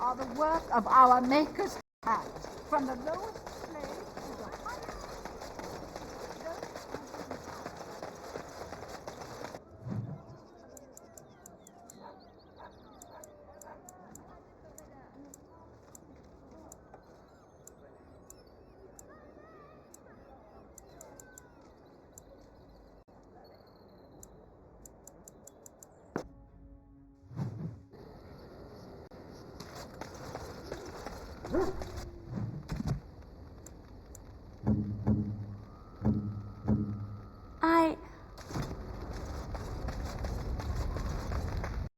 are the work of our Maker's hand, from the lowest slave to the highest.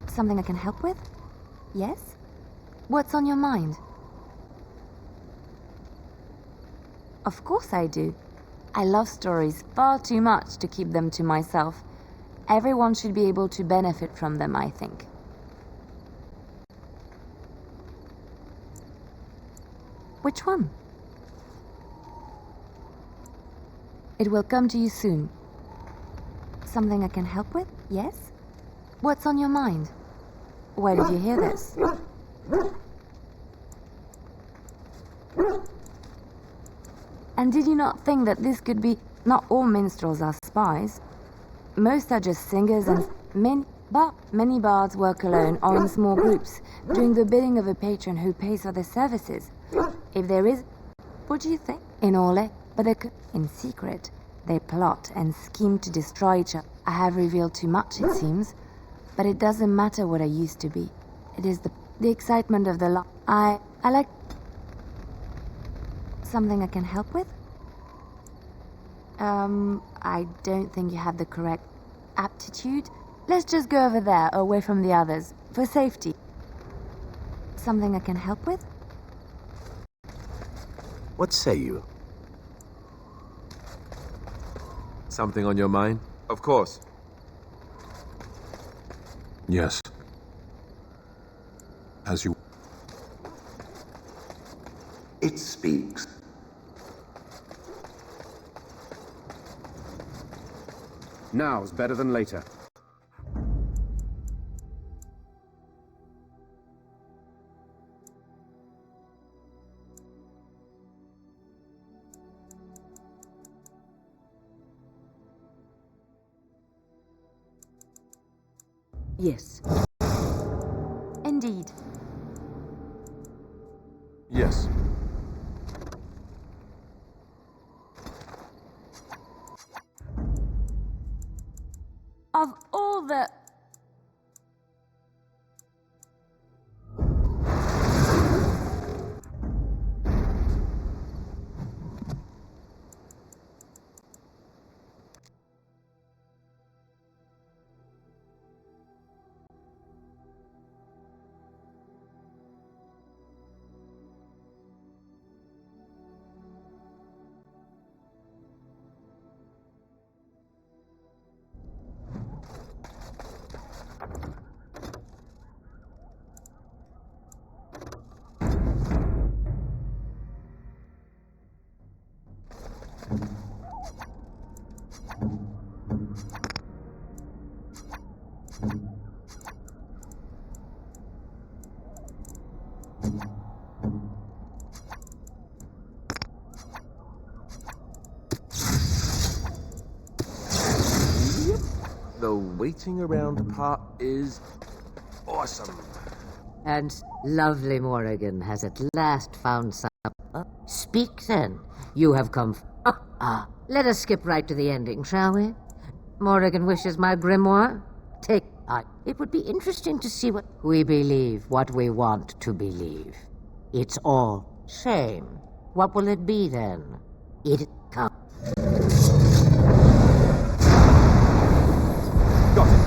Something I can help with? Yes? What's on your mind? Of course I do. I love stories far too much to keep them to myself. Everyone should be able to benefit from them, I think. Which one? It will come to you soon. Something I can help with? Yes? What's on your mind? Where did you hear this? And did you not think that this could be... Not all minstrels are spies. Most are just singers, and many bards work alone or in small groups, doing the bidding of a patron who pays for their services. If there is... What do you think? In Orlais, but in secret, they plot and scheme to destroy each other. I have revealed too much, it seems. But it doesn't matter what I used to be. It is the excitement of the life. I like... Something I can help with? I don't think you have the correct aptitude. Let's just go over there, away from the others, for safety. Something I can help with? What say you? Something on your mind? Of course. Yes. As you... It speaks. Now's better than later. Yes. Indeed. Yes. Of all the... The waiting around part is awesome. And lovely Morrigan has at last found some... Speak then. You have come... Let us skip right to the ending, shall we? Morrigan wishes my grimoire. Take... it would be interesting to see what... We believe what we want to believe. It's all shame. What will it be then? It comes... Got it.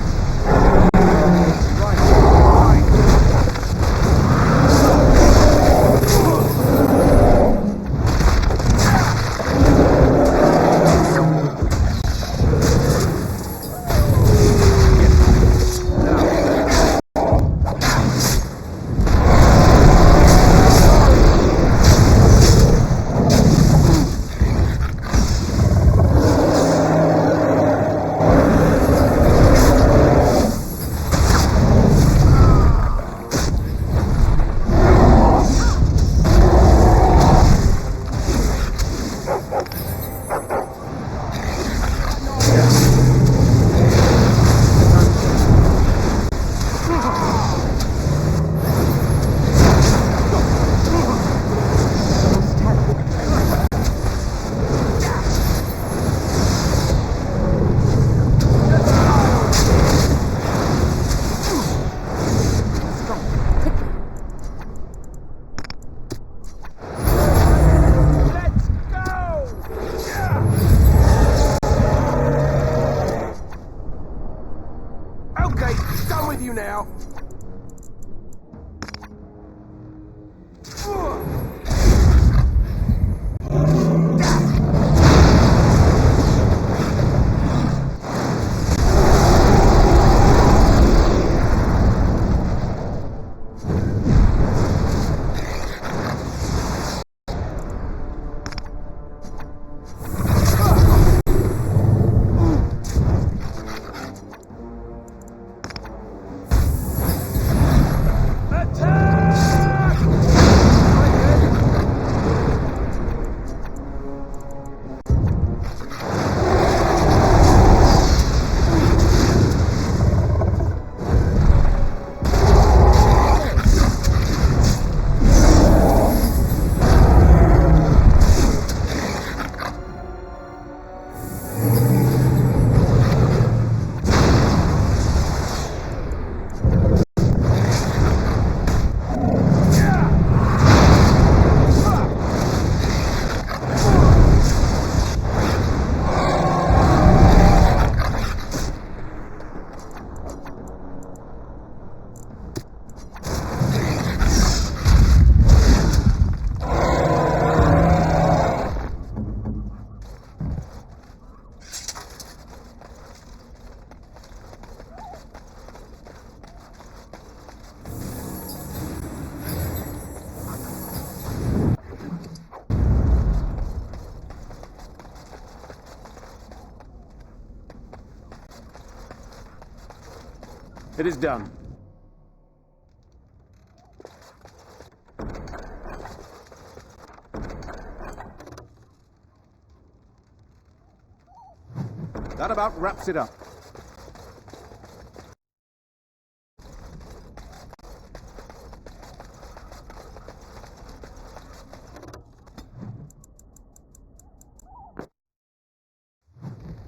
now. It is done. That about wraps it up.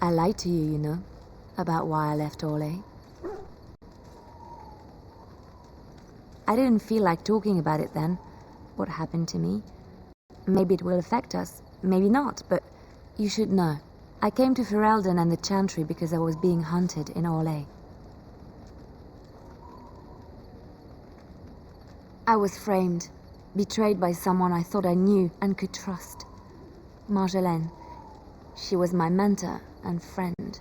I lied to you, you know, about why I left Orlais. I didn't feel like talking about it then, what happened to me. Maybe it will affect us, maybe not, but you should know. I came to Ferelden and the Chantry because I was being hunted in Orlais. I was framed, betrayed by someone I thought I knew and could trust. Marjolaine. She was my mentor and friend.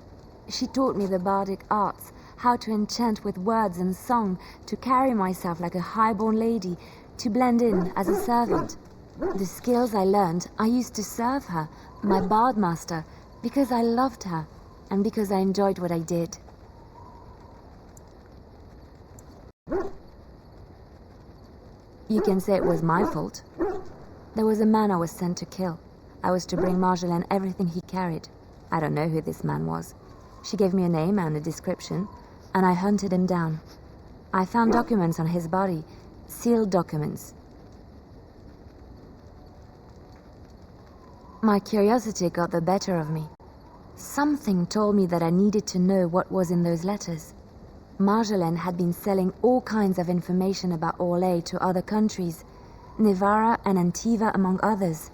She taught me the bardic arts, how to enchant with words and song, to carry myself like a highborn lady, to blend in as a servant. The skills I learned, I used to serve her, my bard master, because I loved her, and because I enjoyed what I did. You can say it was my fault. There was a man I was sent to kill. I was to bring Marjolaine everything he carried. I don't know who this man was. She gave me a name and a description, and I hunted him down. I found documents on his body, sealed documents. My curiosity got the better of me. Something told me that I needed to know what was in those letters. Marjolaine had been selling all kinds of information about Orlais to other countries, Nevarra and Antiva among others.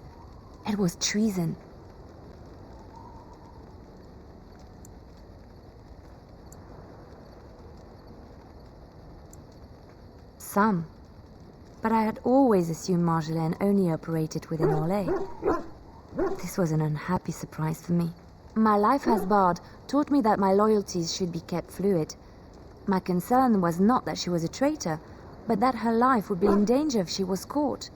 It was treason. Some. But I had always assumed Marjolaine only operated within Orlais. This was an unhappy surprise for me. My life as bard taught me that my loyalties should be kept fluid. My concern was not that she was a traitor, but that her life would be in danger if she was caught.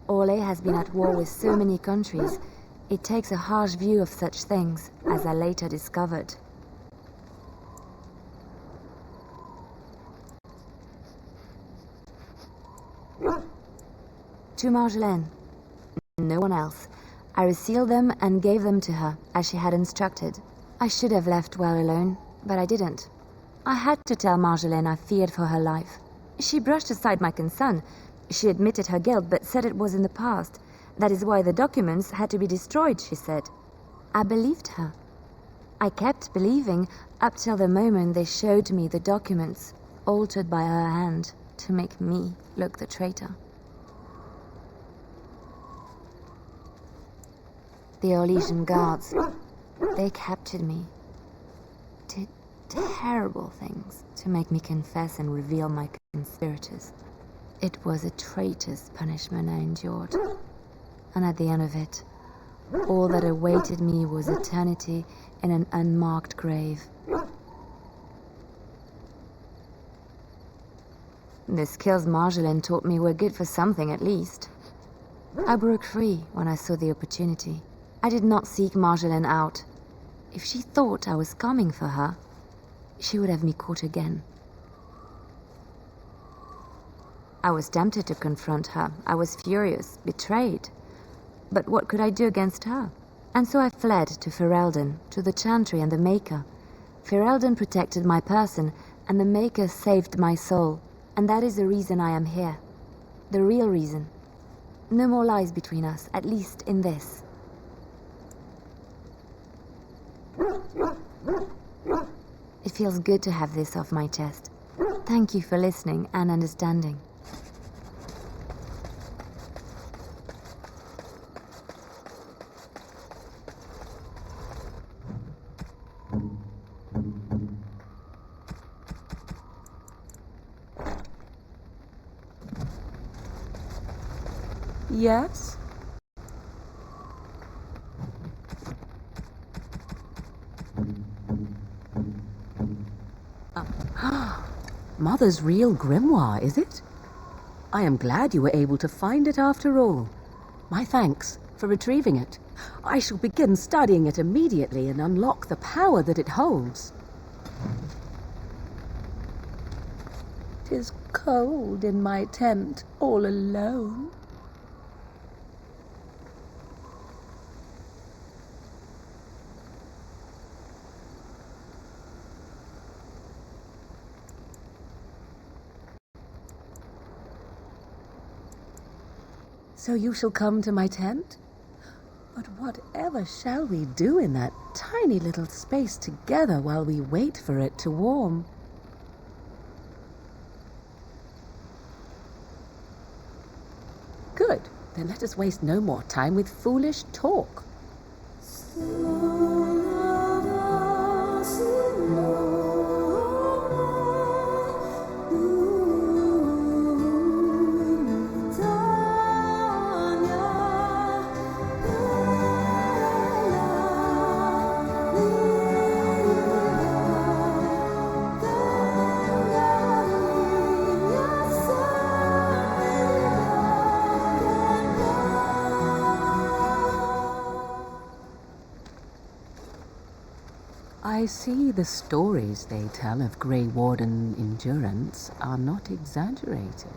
Orlais has been at war with so many countries. It takes a harsh view of such things, as I later discovered. To Marjolaine. No one else. I resealed them and gave them to her, as she had instructed. I should have left well alone, but I didn't. I had to tell Marjolaine I feared for her life. She brushed aside my concern. She admitted her guilt, but said it was in the past. That is why the documents had to be destroyed, she said. I believed her. I kept believing up till the moment they showed me the documents, altered by her hand, to make me look the traitor. The Orlesian guards, they captured me. terrible things to make me confess and reveal my conspirators. It was a traitor's punishment I endured. And at the end of it, all that awaited me was eternity in an unmarked grave. The skills Marjolaine taught me were good for something at least. I broke free when I saw the opportunity. I did not seek Marjolaine out. If she thought I was coming for her, she would have me caught again. I was tempted to confront her. I was furious, betrayed. But what could I do against her? And so I fled to Ferelden, to the Chantry and the Maker. Ferelden protected my person, and the Maker saved my soul. And that is the reason I am here. The real reason. No more lies between us, at least in this. It feels good to have this off my chest. Thank you for listening and understanding. Yes? Mother's real grimoire, is it? I am glad you were able to find it after all. My thanks for retrieving it. I shall begin studying it immediately and unlock the power that it holds. 'Tis cold in my tent, all alone. So you shall come to my tent? But whatever shall we do in that tiny little space together while we wait for it to warm? Good. Then let us waste no more time with foolish talk. I see the stories they tell of Grey Warden endurance are not exaggerated.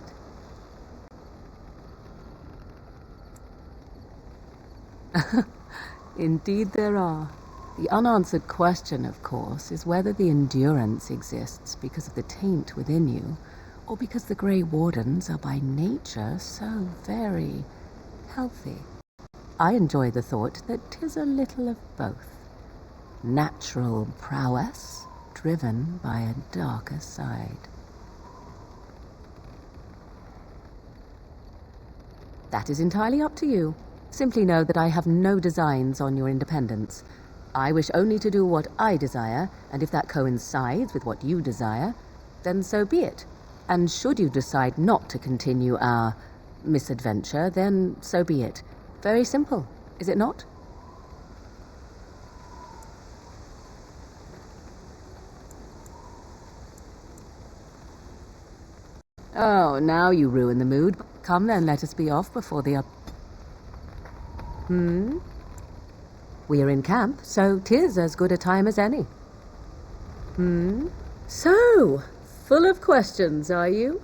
Indeed there are. The unanswered question, of course, is whether the endurance exists because of the taint within you, or because the Grey Wardens are by nature so very healthy. I enjoy the thought that 'tis a little of both. Natural prowess, driven by a darker side. That is entirely up to you. Simply know that I have no designs on your independence. I wish only to do what I desire, and if that coincides with what you desire, then so be it. And should you decide not to continue our misadventure, then so be it. Very simple, is it not? Oh, now you ruin the mood. Come then, let us be off before the We are in camp, so 'tis as good a time as any. So, full of questions, are you?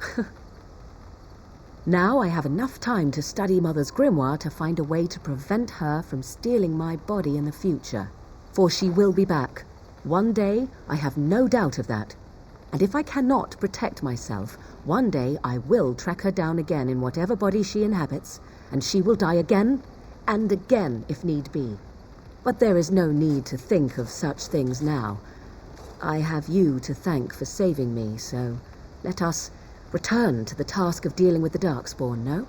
Now I have enough time to study Mother's grimoire to find a way to prevent her from stealing my body in the future. For she will be back. One day, I have no doubt of that. And if I cannot protect myself, one day I will track her down again in whatever body she inhabits, and she will die again and again if need be. But there is no need to think of such things now. I have you to thank for saving me, so let us return to the task of dealing with the Darkspawn, no?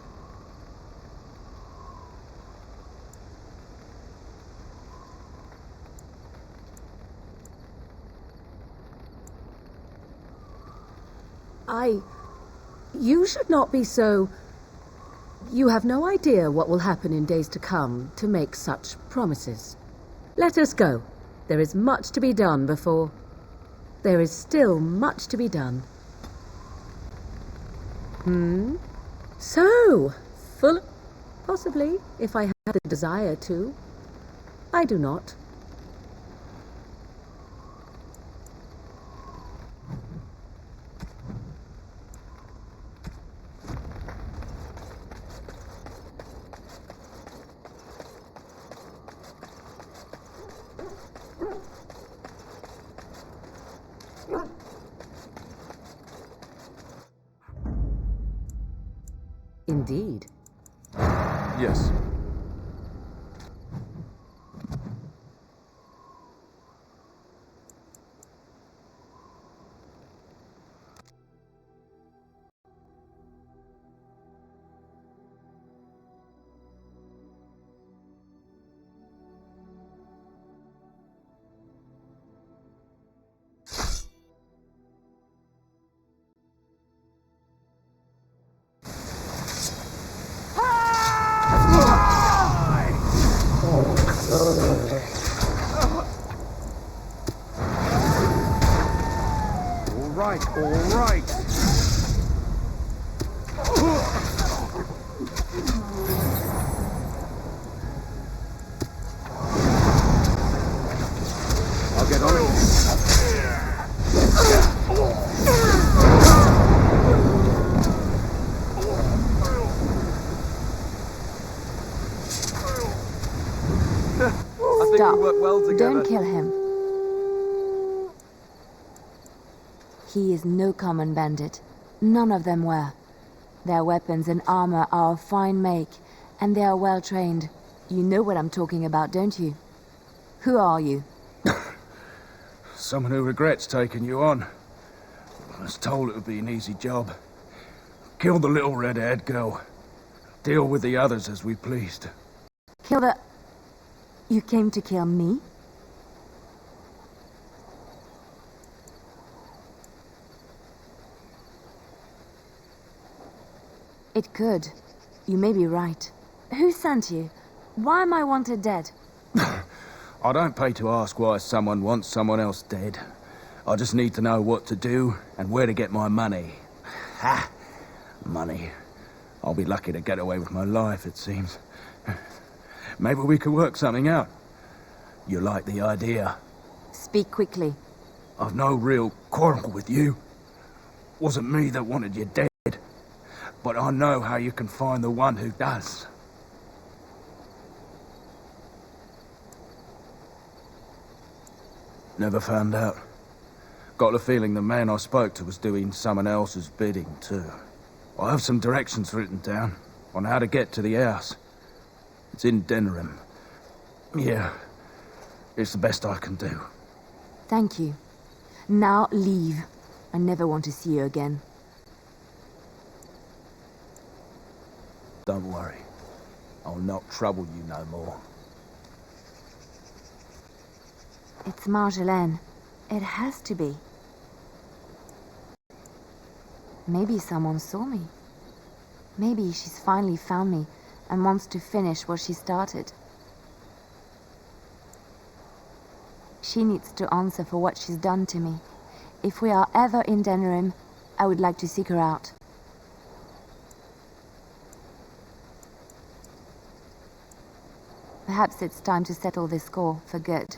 You should not be so... You have no idea what will happen in days to come to make such promises. Let us go. There is much to be done before... There is still much to be done. So, full... Possibly, if I had the desire to. I do not. Indeed. Yes. All right. I'll get on it. I think Stop. we work well together. Don't kill him. He is no common bandit. None of them were. Their weapons and armor are of fine make, and they are well trained. You know what I'm talking about, don't you? Who are you? Someone who regrets taking you on. I was told it would be an easy job. Kill the little red-haired girl. Deal with the others as we pleased. Kill the... You came to kill me? It could. You may be right. Who sent you? Why am I wanted dead? I don't pay to ask why someone wants someone else dead. I just need to know what to do and where to get my money. Ha! Money. I'll be lucky to get away with my life, it seems. Maybe we could work something out. You like the idea? Speak quickly. I've no real quarrel with you. Wasn't me that wanted you dead. But I know how you can find the one who does. Never found out. Got the feeling the man I spoke to was doing someone else's bidding, too. I have some directions written down on how to get to the house. It's in Denerim. Yeah, it's the best I can do. Thank you. Now leave. I never want to see you again. Don't worry. I'll not trouble you no more. It's Marjolaine. It has to be. Maybe someone saw me. Maybe she's finally found me and wants to finish what she started. She needs to answer for what she's done to me. If we are ever in Denerim, I would like to seek her out. Perhaps it's time to settle this score for good.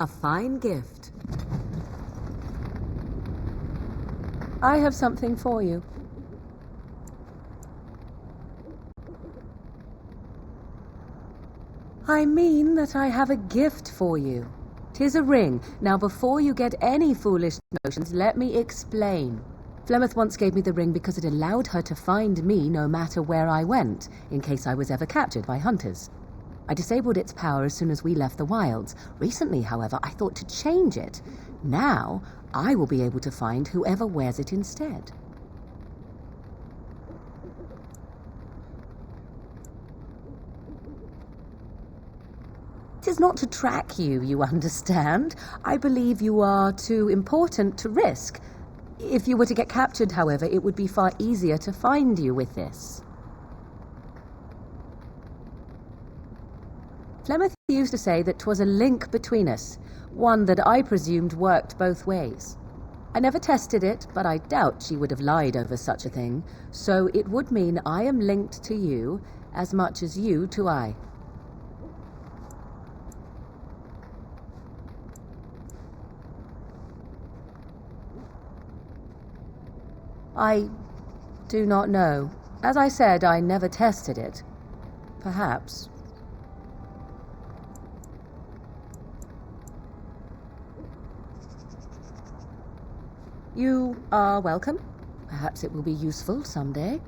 A fine gift. I have something for you. I mean that I have a gift for you. 'Tis a ring. Now, before you get any foolish notions, let me explain. Flemeth once gave me the ring because it allowed her to find me no matter where I went, in case I was ever captured by hunters. I disabled its power as soon as we left the wilds. Recently, however, I thought to change it. Now, I will be able to find whoever wears it instead. It is not to track you, you understand. I believe you are too important to risk. If you were to get captured, however, it would be far easier to find you with this. Flemeth used to say that 'twas a link between us, one that I presumed worked both ways. I never tested it, but I doubt she would have lied over such a thing, so it would mean I am linked to you as much as you to I. I do not know. As I said, I never tested it. Perhaps. You are welcome. Perhaps it will be useful someday.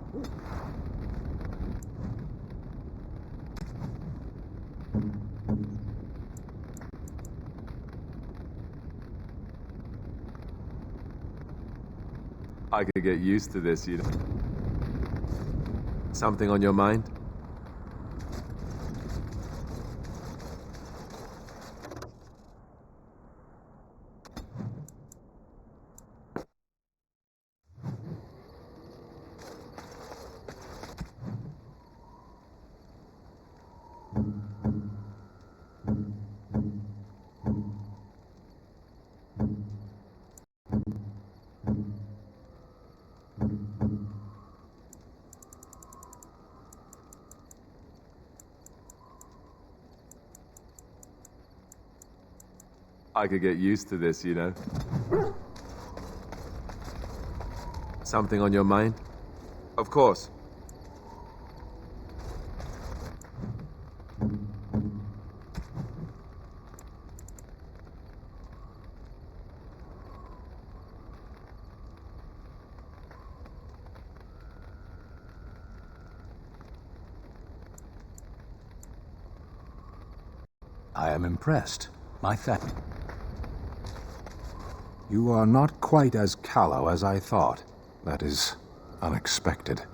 I could get used to this, you know. Something on your mind? I could get used to this, you know. Something on your mind? Of course. I am impressed. My family. You are not quite as callow as I thought. That is unexpected.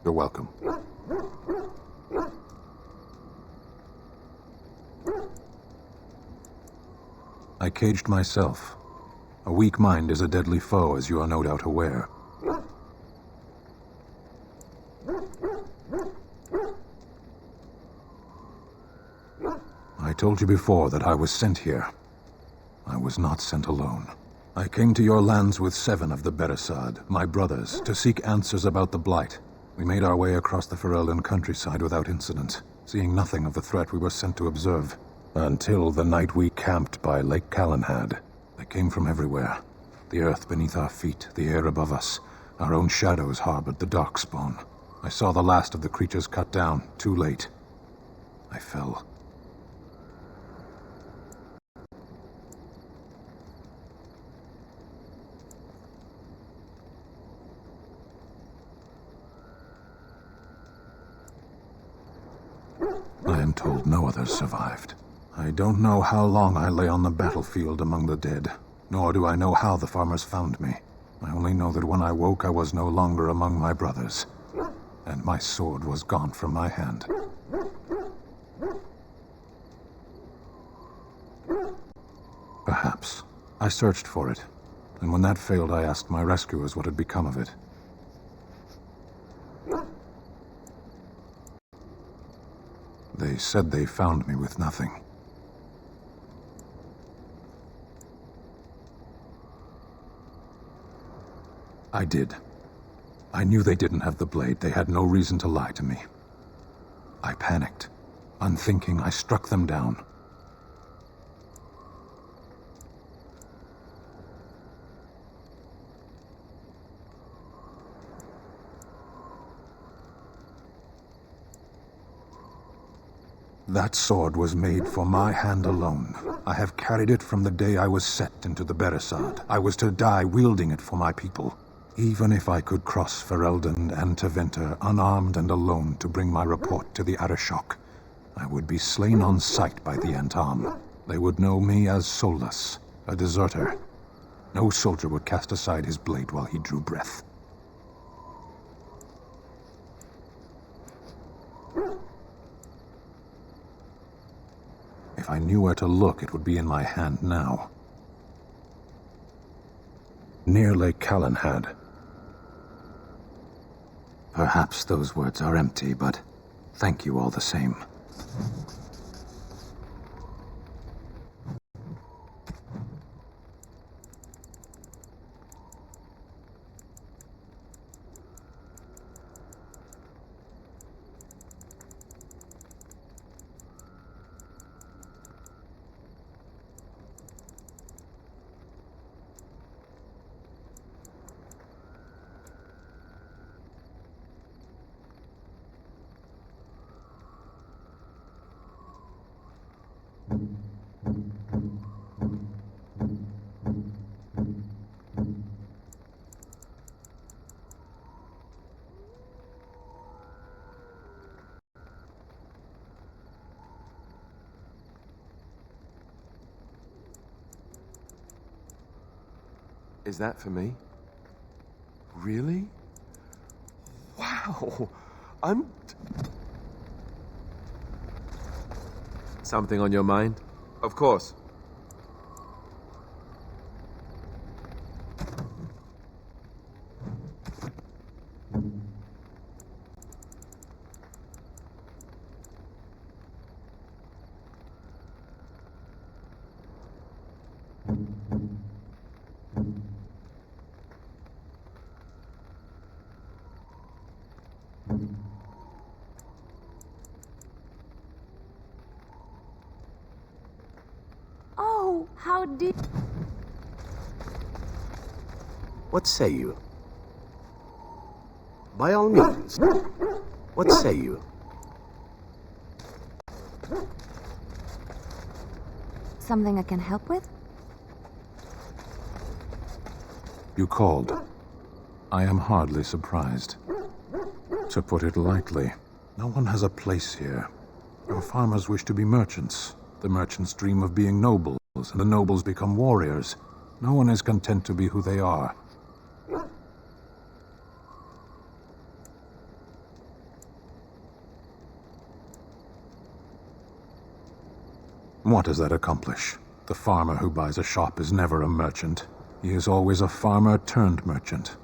You're welcome. I caged myself. A weak mind is a deadly foe, as you are no doubt aware. I told you before that I was sent here. I was not sent alone. I came to your lands with 7 of the Beresad, my brothers, to seek answers about the Blight. We made our way across the Ferelden countryside without incident, seeing nothing of the threat we were sent to observe. Until the night we camped by Lake Calenhad. They came from everywhere. The earth beneath our feet, the air above us. Our own shadows harbored the Darkspawn. I saw the last of the creatures cut down, too late. I fell. I am told no others survived. I don't know how long I lay on the battlefield among the dead, nor do I know how the farmers found me. I only know that when I woke, I was no longer among my brothers, and my sword was gone from my hand. Perhaps. I searched for it, and when that failed, I asked my rescuers what had become of it. They said they found me with nothing. I did. I knew they didn't have the blade. They had no reason to lie to me. I panicked. Unthinking, I struck them down. That sword was made for my hand alone. I have carried it from the day I was set into the Beresard. I was to die wielding it for my people. Even if I could cross Ferelden and Tevinter unarmed and alone to bring my report to the Arishok, I would be slain on sight by the Antam. They would know me as soulless, a deserter. No soldier would cast aside his blade while he drew breath. If I knew where to look, it would be in my hand now. Near Lake Calenhad. Perhaps those words are empty, but thank you all the same. Is that for me? Really? Wow! Something on your mind? Of course. Oh, how did... What say you? By all means. What say you? Something I can help with? You called. I am hardly surprised. To put it lightly, no one has a place here. Your farmers wish to be merchants. The merchants dream of being nobles, and the nobles become warriors. No one is content to be who they are. What does that accomplish? The farmer who buys a shop is never a merchant. He is always a farmer turned merchant.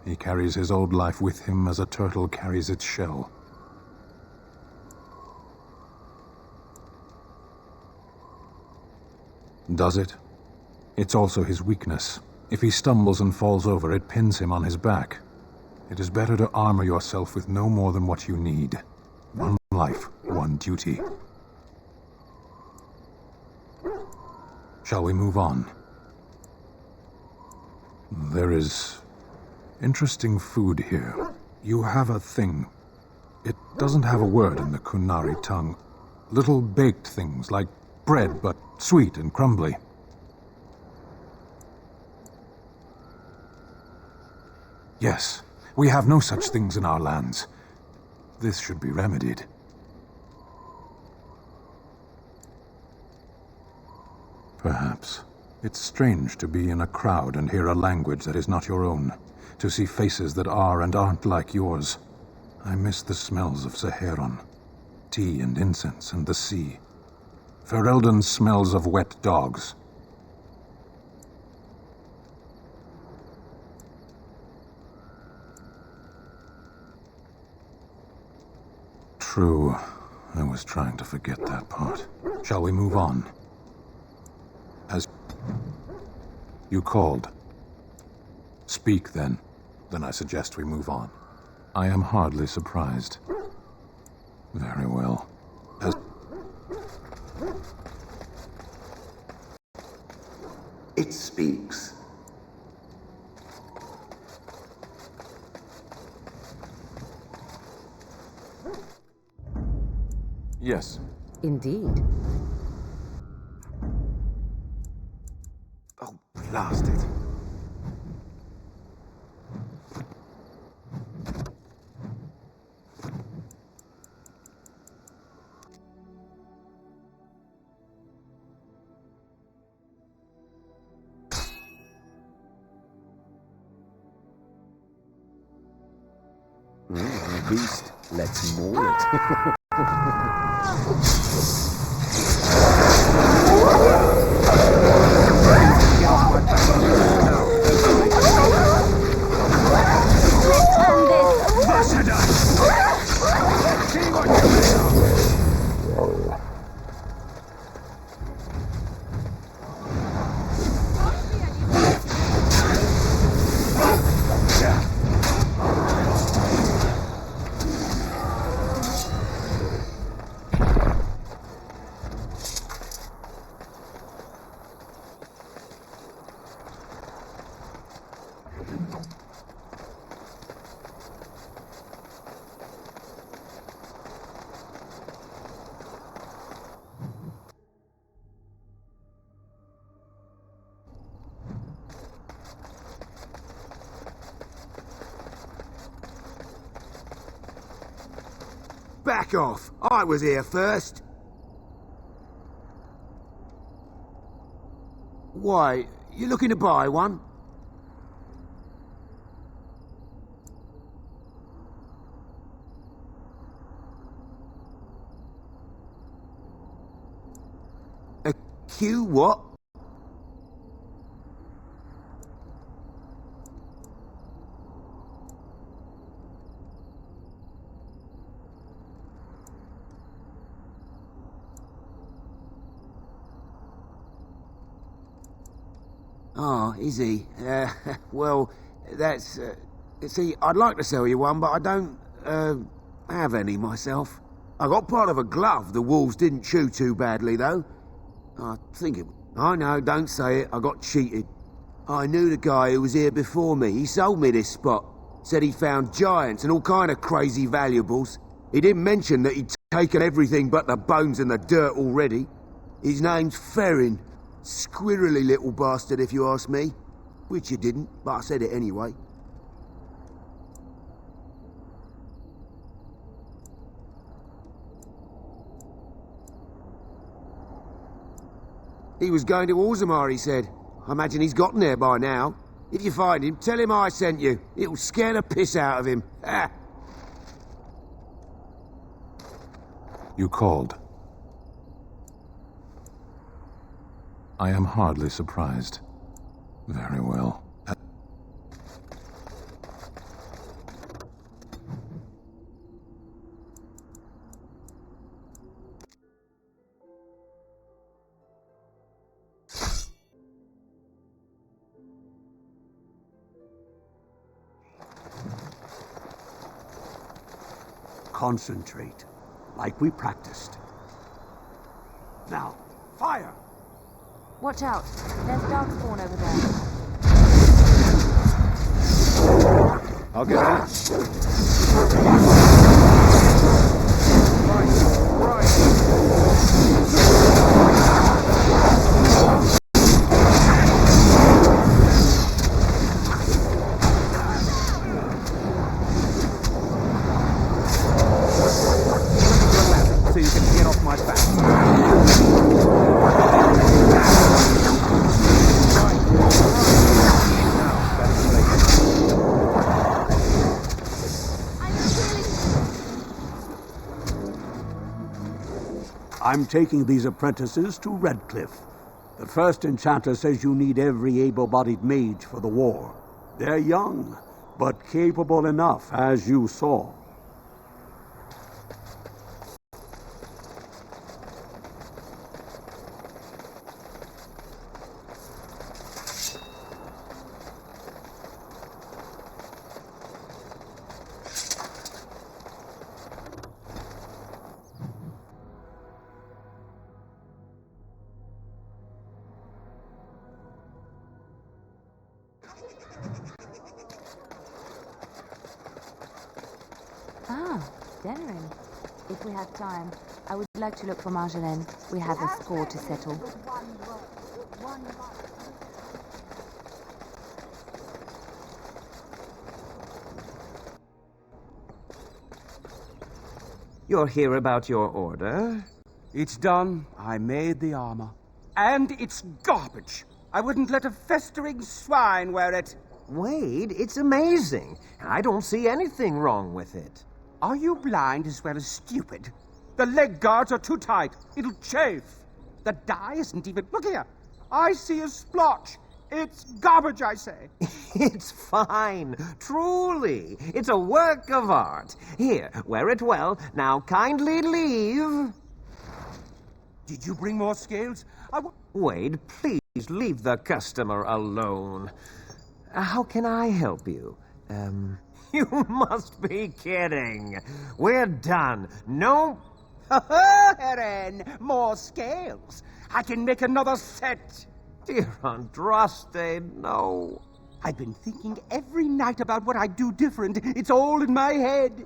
He carries his old life with him as a turtle carries its shell. Does it? It's also his weakness. If he stumbles and falls over, it pins him on his back. It is better to armor yourself with no more than what you need. One life, one duty. Shall we move on? There is interesting food here. You have a thing. It doesn't have a word in the Kunari tongue. Little baked things like bread, but sweet and crumbly. Yes, we have no such things in our lands. This should be remedied. Perhaps. It's strange to be in a crowd and hear a language that is not your own, to see faces that are and aren't like yours. I miss the smells of Saharon, tea and incense and the sea. Ferelden smells of wet dogs. True. I was trying to forget that part. Shall we move on? As you called. Speak, then. Then I suggest we move on. I am hardly surprised. Very well. As It speaks. Yes. Indeed. Oh, blast it. Beast, let's maul it. Back off! I was here first! Why, you looking to buy one? A Q what? Oh, is he? Well, that's... see, I'd like to sell you one, but I don't, have any myself. I got part of a glove the wolves didn't chew too badly, though. I think it... I know, don't say it. I got cheated. I knew the guy who was here before me. He sold me this spot. Said he found giants and all kind of crazy valuables. He didn't mention that he'd taken everything but the bones and the dirt already. His name's Ferrin. Squirrely little bastard, if you ask me. Which you didn't, but I said it anyway. He was going to Orzammar, he said. I imagine he's gotten there by now. If you find him, tell him I sent you. It'll scare the piss out of him. Ha! you called. I am hardly surprised. Very well. Concentrate, like we practiced. Now, fire! Watch out. There's Darkspawn over there. I'll get on. So you can get off my back. I'm taking these apprentices to Redcliffe. The first enchanter says you need every able-bodied mage for the war. They're young, but capable enough, as you saw. Denerim. If we have time, I would like to look for Marjolaine. We have a score to settle. You're here about your order? It's done. I made the armor. And it's garbage. I wouldn't let a festering swine wear it. Wade, it's amazing. I don't see anything wrong with it. Are you blind as well as stupid? The leg guards are too tight. It'll chafe. The dye isn't even... Look here. I see a splotch. It's garbage, I say. It's fine. Truly. It's a work of art. Here, wear it well. Now kindly leave. Did you bring more scales? Wade, please leave the customer alone. How can I help you? You must be kidding. We're done. No... Heren, more scales. I can make another set. Dear Andraste, no. I've been thinking every night about what I'd do different. It's all in my head.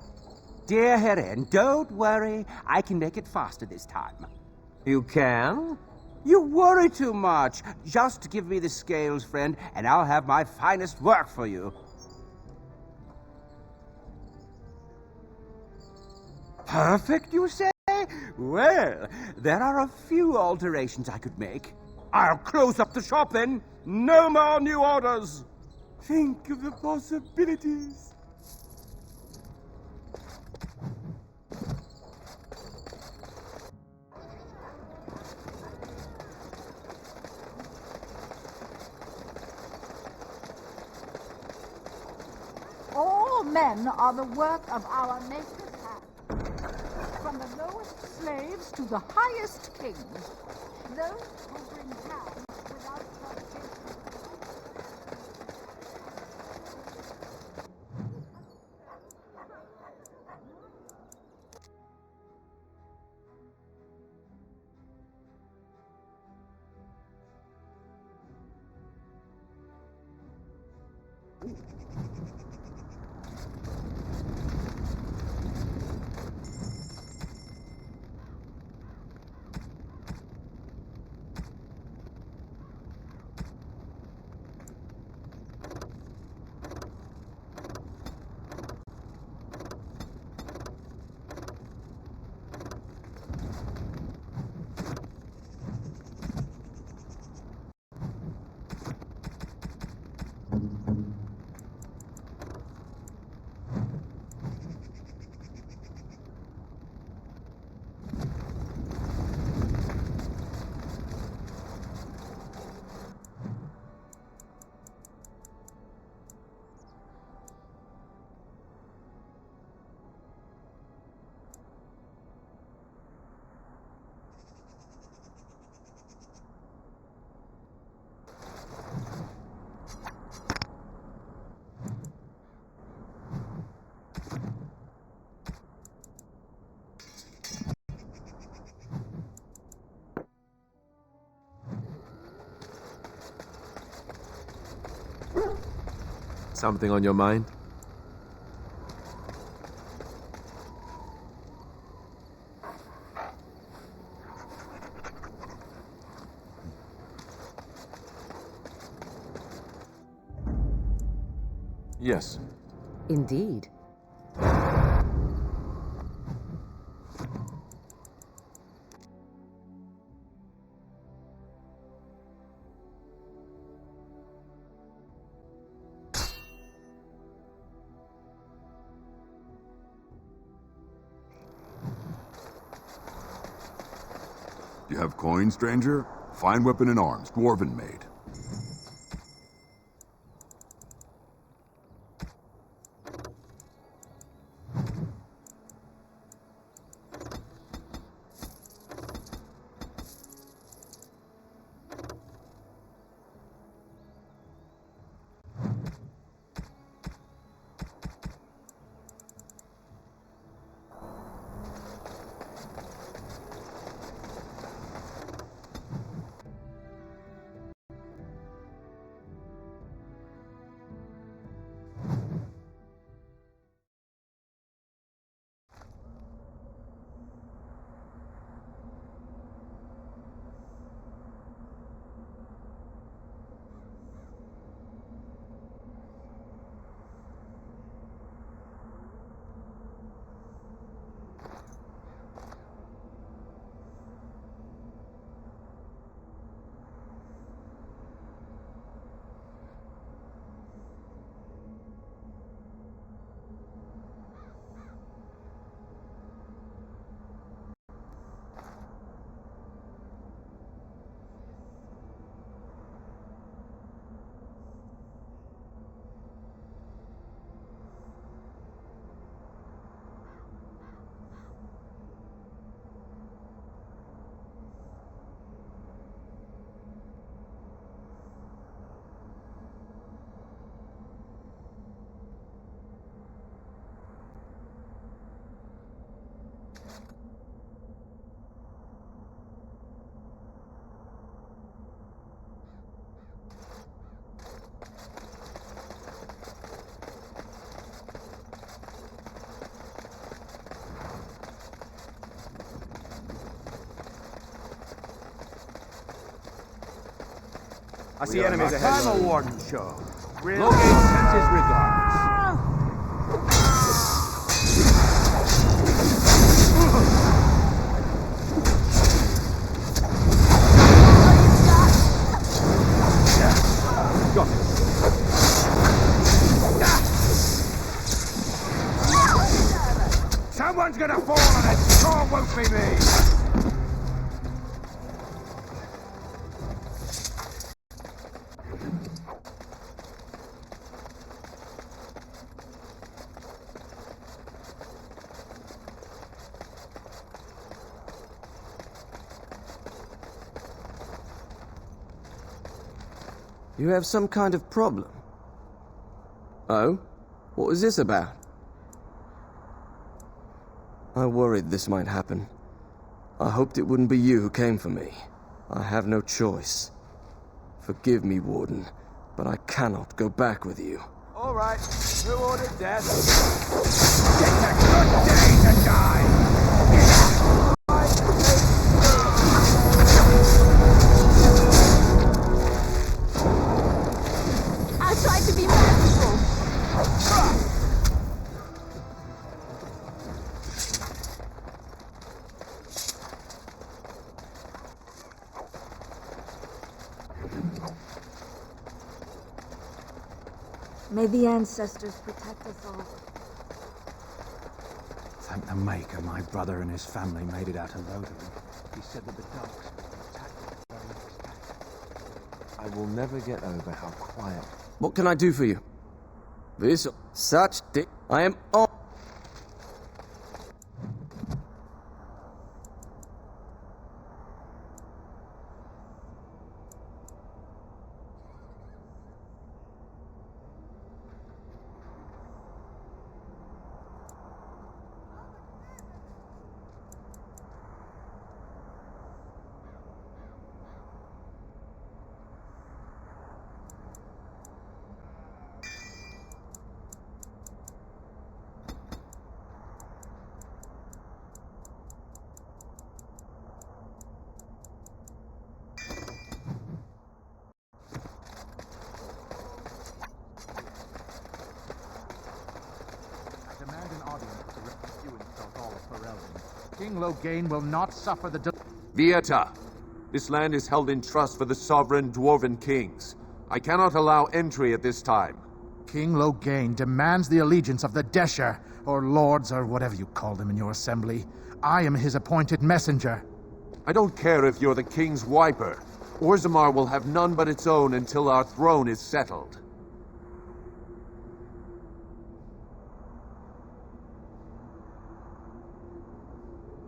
Dear Heren, don't worry. I can make it faster this time. You can? You worry too much. Just give me the scales, friend, and I'll have my finest work for you. Perfect, you say? Well, there are a few alterations I could make. I'll close up the shop then. No more new orders. Think of the possibilities. All men are the work of our Maker's hand. From the lowest slaves to the highest kings. Those who bring down without provocation. Something on your mind? Yes. Indeed. You have coin, stranger? Fine weapon and arms, dwarven made. I see enemies ahead. I'm a warden show. Really? Logate sends his regards. Got it. Someone's gonna fall on it. Sure won't be me. You have some kind of problem. Oh? What was this about? I worried this might happen. I hoped it wouldn't be you who came for me. I have no choice. Forgive me, Warden, but I cannot go back with you. All right. Who ordered death? It's a good day to die. I tried to be merciful. May the ancestors protect us all. Thank the Maker, my brother and his family made it out alive. He said that the dogs attacked the I will never get over how quiet. What can I do for you? This such I am on. King Loghain will not suffer the Vieta, this land is held in trust for the sovereign dwarven kings. I cannot allow entry at this time. King Loghain demands the allegiance of the Desher, or lords, or whatever you call them in your assembly. I am his appointed messenger. I don't care if you're the king's wiper. Orzammar will have none but its own until our throne is settled.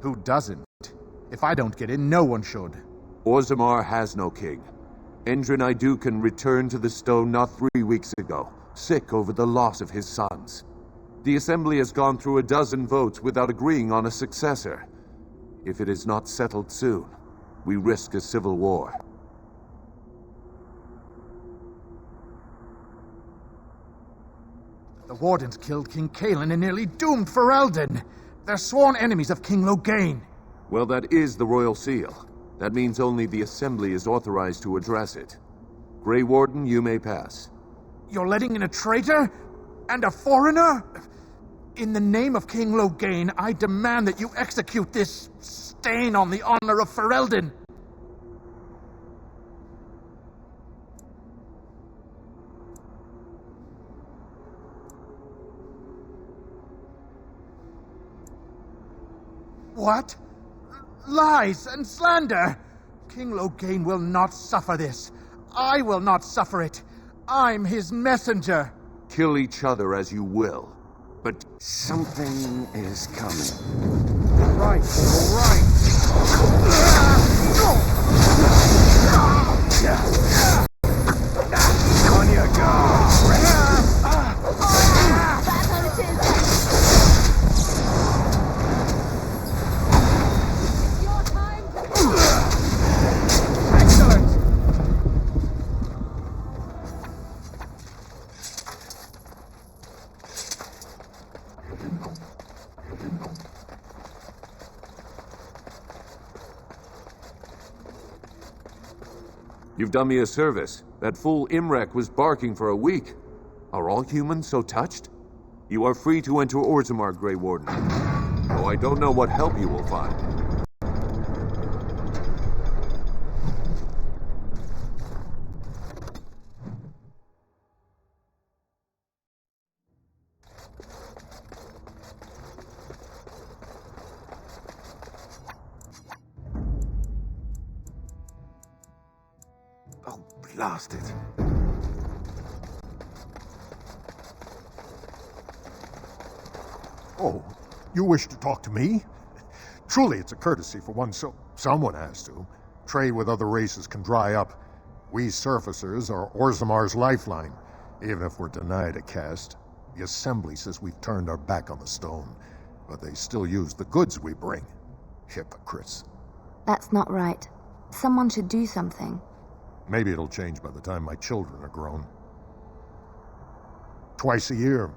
Who doesn't? If I don't get in, no one should. Orzammar has no king. Endrin Iduken returned to the stone not 3 weeks ago, sick over the loss of his sons. The Assembly has gone through a dozen votes without agreeing on a successor. If it is not settled soon, we risk a civil war. The Wardens killed King Cailan and nearly doomed Ferelden. They're sworn enemies of King Loghain. Well, that is the Royal Seal. That means only the Assembly is authorized to address it. Grey Warden, you may pass. You're letting in a traitor? And a foreigner? In the name of King Loghain, I demand that you execute this stain on the honor of Ferelden. What? Lies and slander! King Loghain will not suffer this. I will not suffer it. I'm his messenger. Kill each other as you will, but something is coming. Right, right. On your guard. You've done me a service. That fool Imrek was barking for a week. Are all humans so touched? You are free to enter Orzammar, Grey Warden. Though I don't know what help you will find. Oh, blast it. Oh, you wish to talk to me? Truly, it's a courtesy for one someone has to. Trade with other races can dry up. We surfacers are Orzammar's lifeline. Even if we're denied a caste, the Assembly says we've turned our back on the stone, but they still use the goods we bring. Hypocrites. That's not right. Someone should do something. Maybe it'll change by the time my children are grown. Twice a year,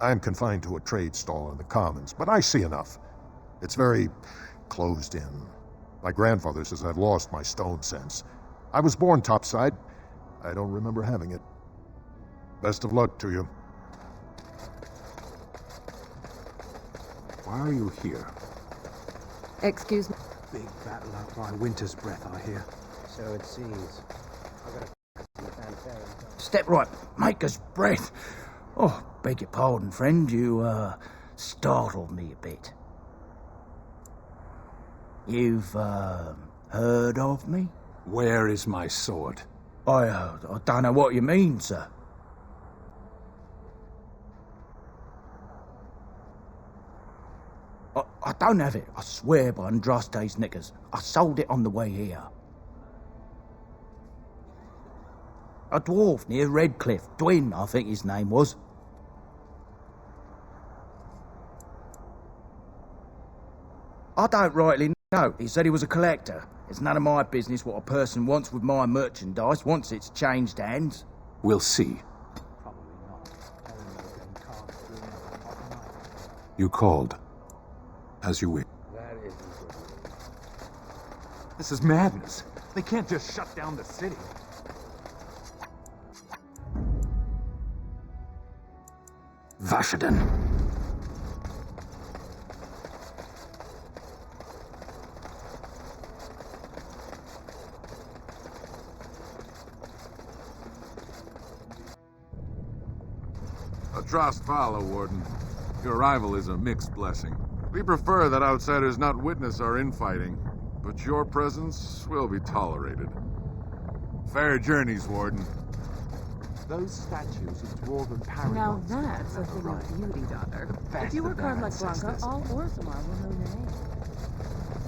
I'm confined to a trade stall in the Commons, but I see enough. It's very closed in. My grandfather says I've lost my stone sense. I was born topside. I don't remember having it. Best of luck to you. Why are you here? Excuse me. Big battle out by Winter's Breath, I hear. So it seems. I've got a fanfare. Step right, Maker's Breath. Oh, beg your pardon, friend. You, startled me a bit. You've, heard of me? Where is my sword? I don't know what you mean, sir. I don't have it, I swear by Andraste's knickers. I sold it on the way here. A dwarf near Redcliffe, Dwyn, I think his name was. I don't rightly know. He said he was a collector. It's none of my business what a person wants with my merchandise once it's changed hands. We'll see. You called. As you wish. This is madness. They can't just shut down the city. Vashaden. Atrast Vala, Warden. Your arrival is a mixed blessing. We prefer that outsiders not witness our infighting, but your presence will be tolerated. Fair journeys, Warden. Those statues of dwarven paragons. Now that's a thing of beauty, daughter. If you were carved like Blanca, all Orzammar will know your name.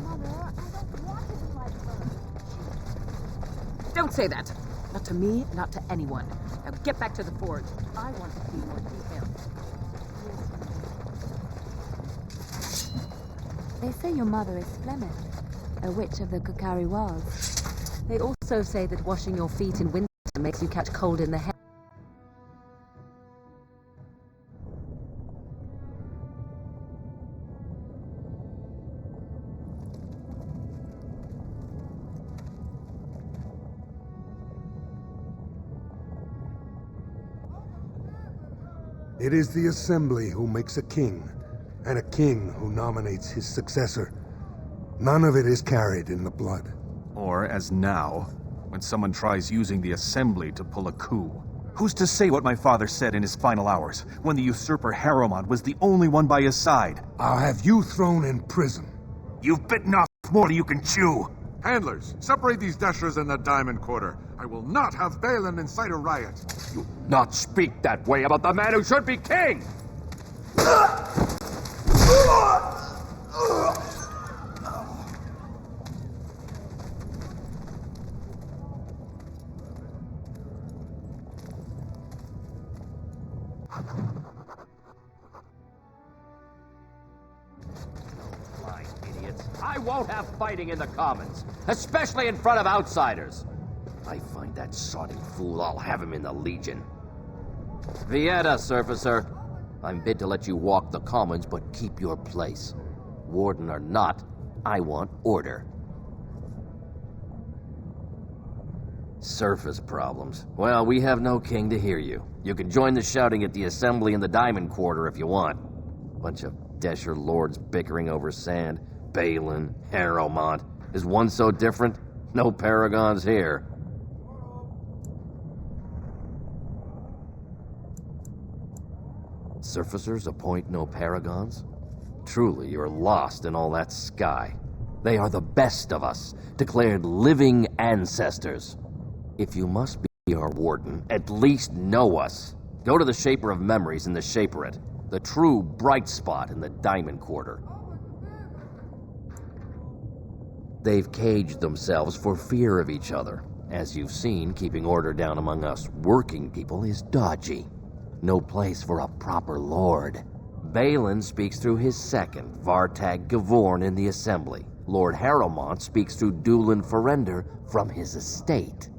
Mother, I don't want to be like her. Don't say that. Not to me, not to anyone. Now get back to the forge. I want to see more details. They say your mother is Flemish, a witch of the Kukari Wilds. They also say that washing your feet in winter makes you catch cold in the head. It is the Assembly who makes a king, and a king who nominates his successor. None of it is carried in the blood. Or, as now, when someone tries using the Assembly to pull a coup. Who's to say what my father said in his final hours, when the usurper Harrowmont was the only one by his side? I'll have you thrown in prison. You've bitten off more than you can chew! Handlers, separate these Deshras in the Diamond Quarter. I will not have Balin incite a riot. You not speak that way about the man who should be king! Blind idiots. I won't have fighting in the Commons, especially in front of outsiders. I find that soddy fool, I'll have him in the Legion. Vieta, Surfacer. I'm bid to let you walk the Commons, but keep your place. Warden or not, I want order. Surface problems. Well, we have no king to hear you. You can join the shouting at the assembly in the Diamond Quarter if you want. Bunch of Desher lords bickering over sand. Balin, Harrowmont. Is one so different? No paragons here. Surfacers appoint no paragons? Truly, you're lost in all that sky. They are the best of us, declared living ancestors. If you must be our warden, at least know us. Go to the Shaper of Memories in the Shaperate, the true bright spot in the Diamond Quarter. They've caged themselves for fear of each other. As you've seen, keeping order down among us working people is dodgy. No place for a proper lord. Balin speaks through his second, Vartag Gavorn, in the Assembly. Lord Harrowmont speaks through Dulin Ferender from his estate.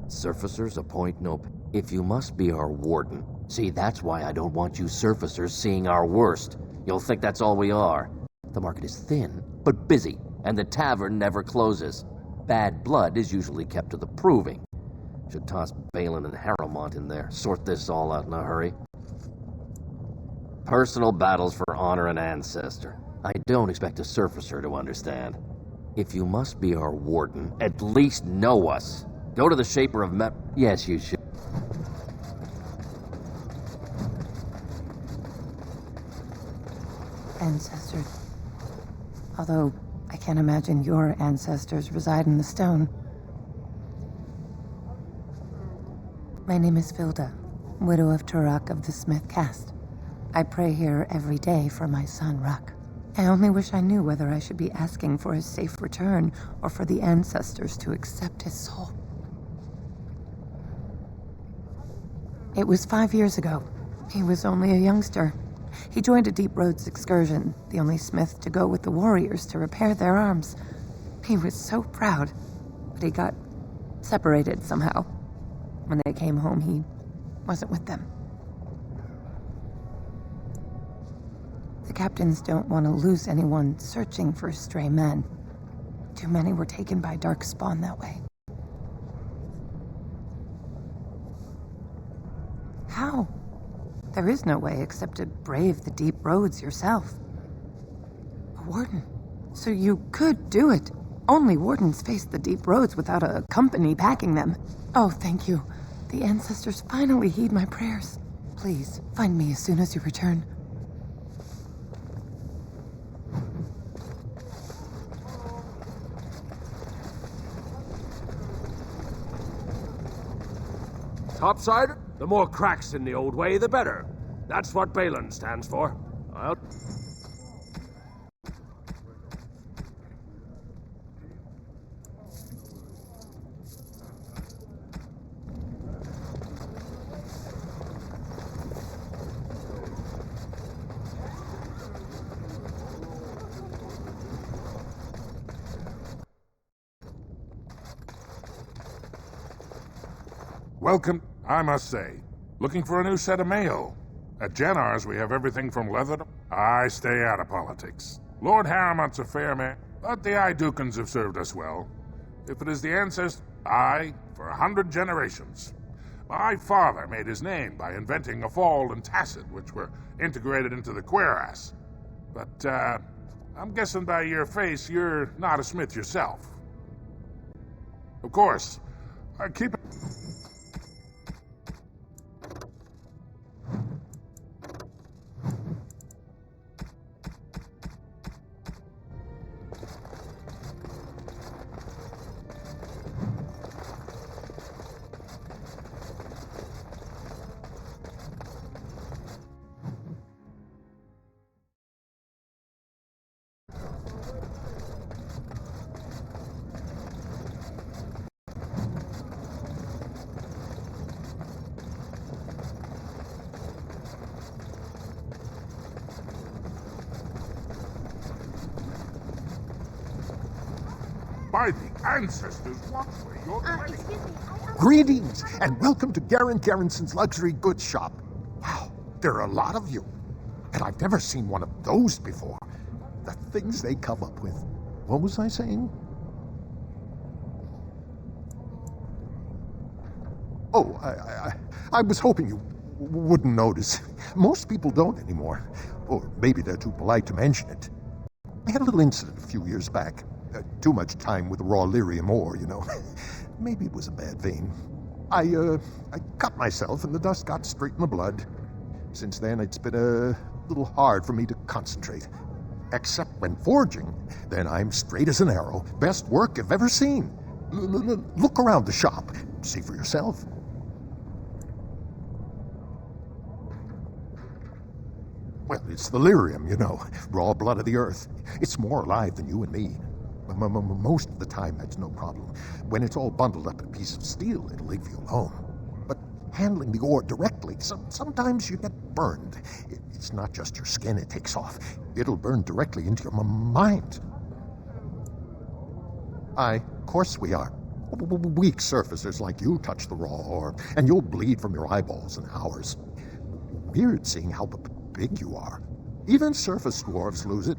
Surfacers appoint no... If you must be our warden... See, that's why I don't want you surfacers seeing our worst. You'll think that's all we are. The market is thin, but busy, and the tavern never closes. Bad blood is usually kept to the proving. Should toss Balin and Harrowmont in there, sort this all out in a hurry. Personal battles for honor and ancestor. I don't expect a surfacer to understand. If you must be our warden, at least know us. Go to the Shaper of Yes, you should. Ancestors. Although, I can't imagine your ancestors reside in the stone. My name is Vilda, widow of Turak of the Smith caste. I pray here every day for my son, Ruck. I only wish I knew whether I should be asking for his safe return or for the ancestors to accept his soul. It was 5 years ago. He was only a youngster. He joined a Deep Roads excursion, the only smith to go with the warriors to repair their arms. He was so proud, but he got separated somehow. When they came home, he wasn't with them. The captains don't want to lose anyone searching for stray men. Too many were taken by Darkspawn that way. How? There is no way except to brave the deep roads yourself. A warden. So you could do it. Only wardens face the deep roads without a company backing them. Oh, thank you. The ancestors finally heed my prayers. Please, find me as soon as you return. Topside? The more cracks in the old way, the better. That's what Balin stands for. Welcome, I must say. Looking for a new set of mayo. At Jennar's, we have everything from leather to... I stay out of politics. Lord Harrowmont's a fair man, but the Idukans have served us well. If it is the ancestor, for 100 generations. My father made his name by inventing a fall and tacit, which were integrated into the cuirass. But, I'm guessing by your face, you're not a smith yourself. Of course, I keep... By the ancestors, what were your dwelling? Greetings, and welcome to Garen Garrison's luxury goods shop. Wow, there are a lot of you. And I've never seen one of those before. The things they come up with. What was I saying? Oh, I was hoping you wouldn't notice. Most people don't anymore. Or maybe they're too polite to mention it. I had a little incident a few years back. Too much time with the raw lyrium ore, you know. Maybe it was a bad vein. I cut myself and the dust got straight in the blood. Since then, it's been a little hard for me to concentrate. Except when forging, then I'm straight as an arrow. Best work I've ever seen. Look around the shop. See for yourself. Well, it's the lyrium, you know. Raw blood of the earth. It's more alive than you and me. Most of the time, that's no problem. When it's all bundled up in a piece of steel, it'll leave you alone. But handling the ore directly, sometimes you get burned. It's not just your skin it takes off. It'll burn directly into your mind. Of course we are. Weak surfacers like you touch the raw ore, and you'll bleed from your eyeballs in hours. Weird seeing how big you are. Even surface dwarves lose it.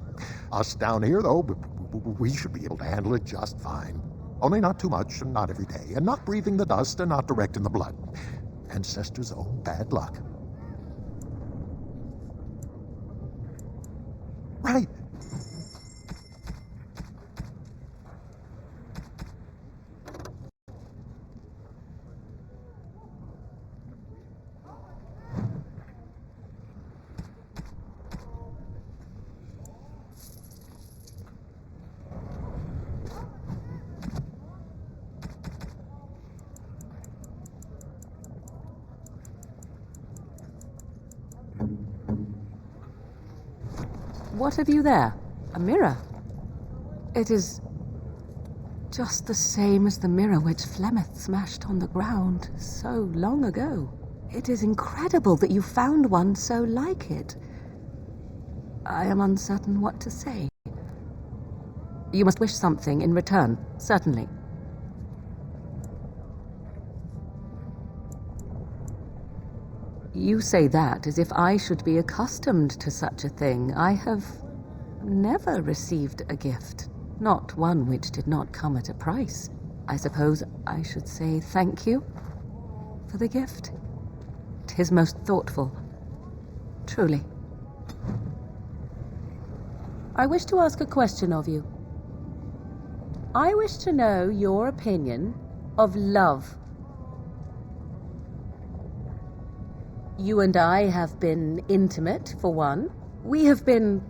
Us down here, though, we should be able to handle it just fine. Only not too much, and not every day, and not breathing the dust, and not direct in the blood. Ancestors' own bad luck. Right. What have you there? A mirror? It is just the same as the mirror which Flemeth smashed on the ground so long ago. It is incredible that you found one so like it. I am uncertain what to say. You must wish something in return, certainly. You say that as if I should be accustomed to such a thing. I have never received a gift, not one which did not come at a price. I suppose I should say thank you for the gift. 'Tis most thoughtful, truly. I wish to ask a question of you. I wish to know your opinion of love. You and I have been intimate, for one. We have been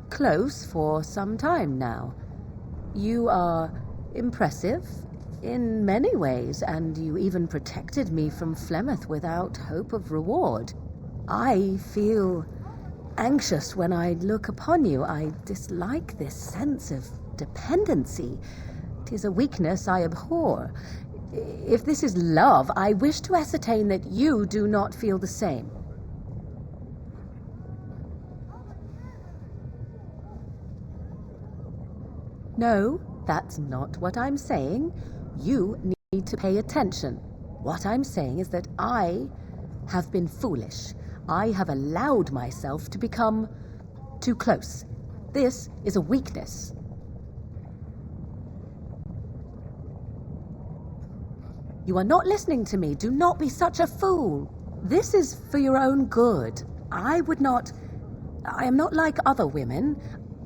close for some time now. You are impressive in many ways, and you even protected me from Flemeth without hope of reward. I feel anxious when I look upon you. I dislike this sense of dependency. 'Tis a weakness I abhor. If this is love, I wish to ascertain that you do not feel the same. No, that's not what I'm saying. You need to pay attention. What I'm saying is that I have been foolish. I have allowed myself to become too close. This is a weakness. You are not listening to me. Do not be such a fool. This is for your own good. I am not like other women.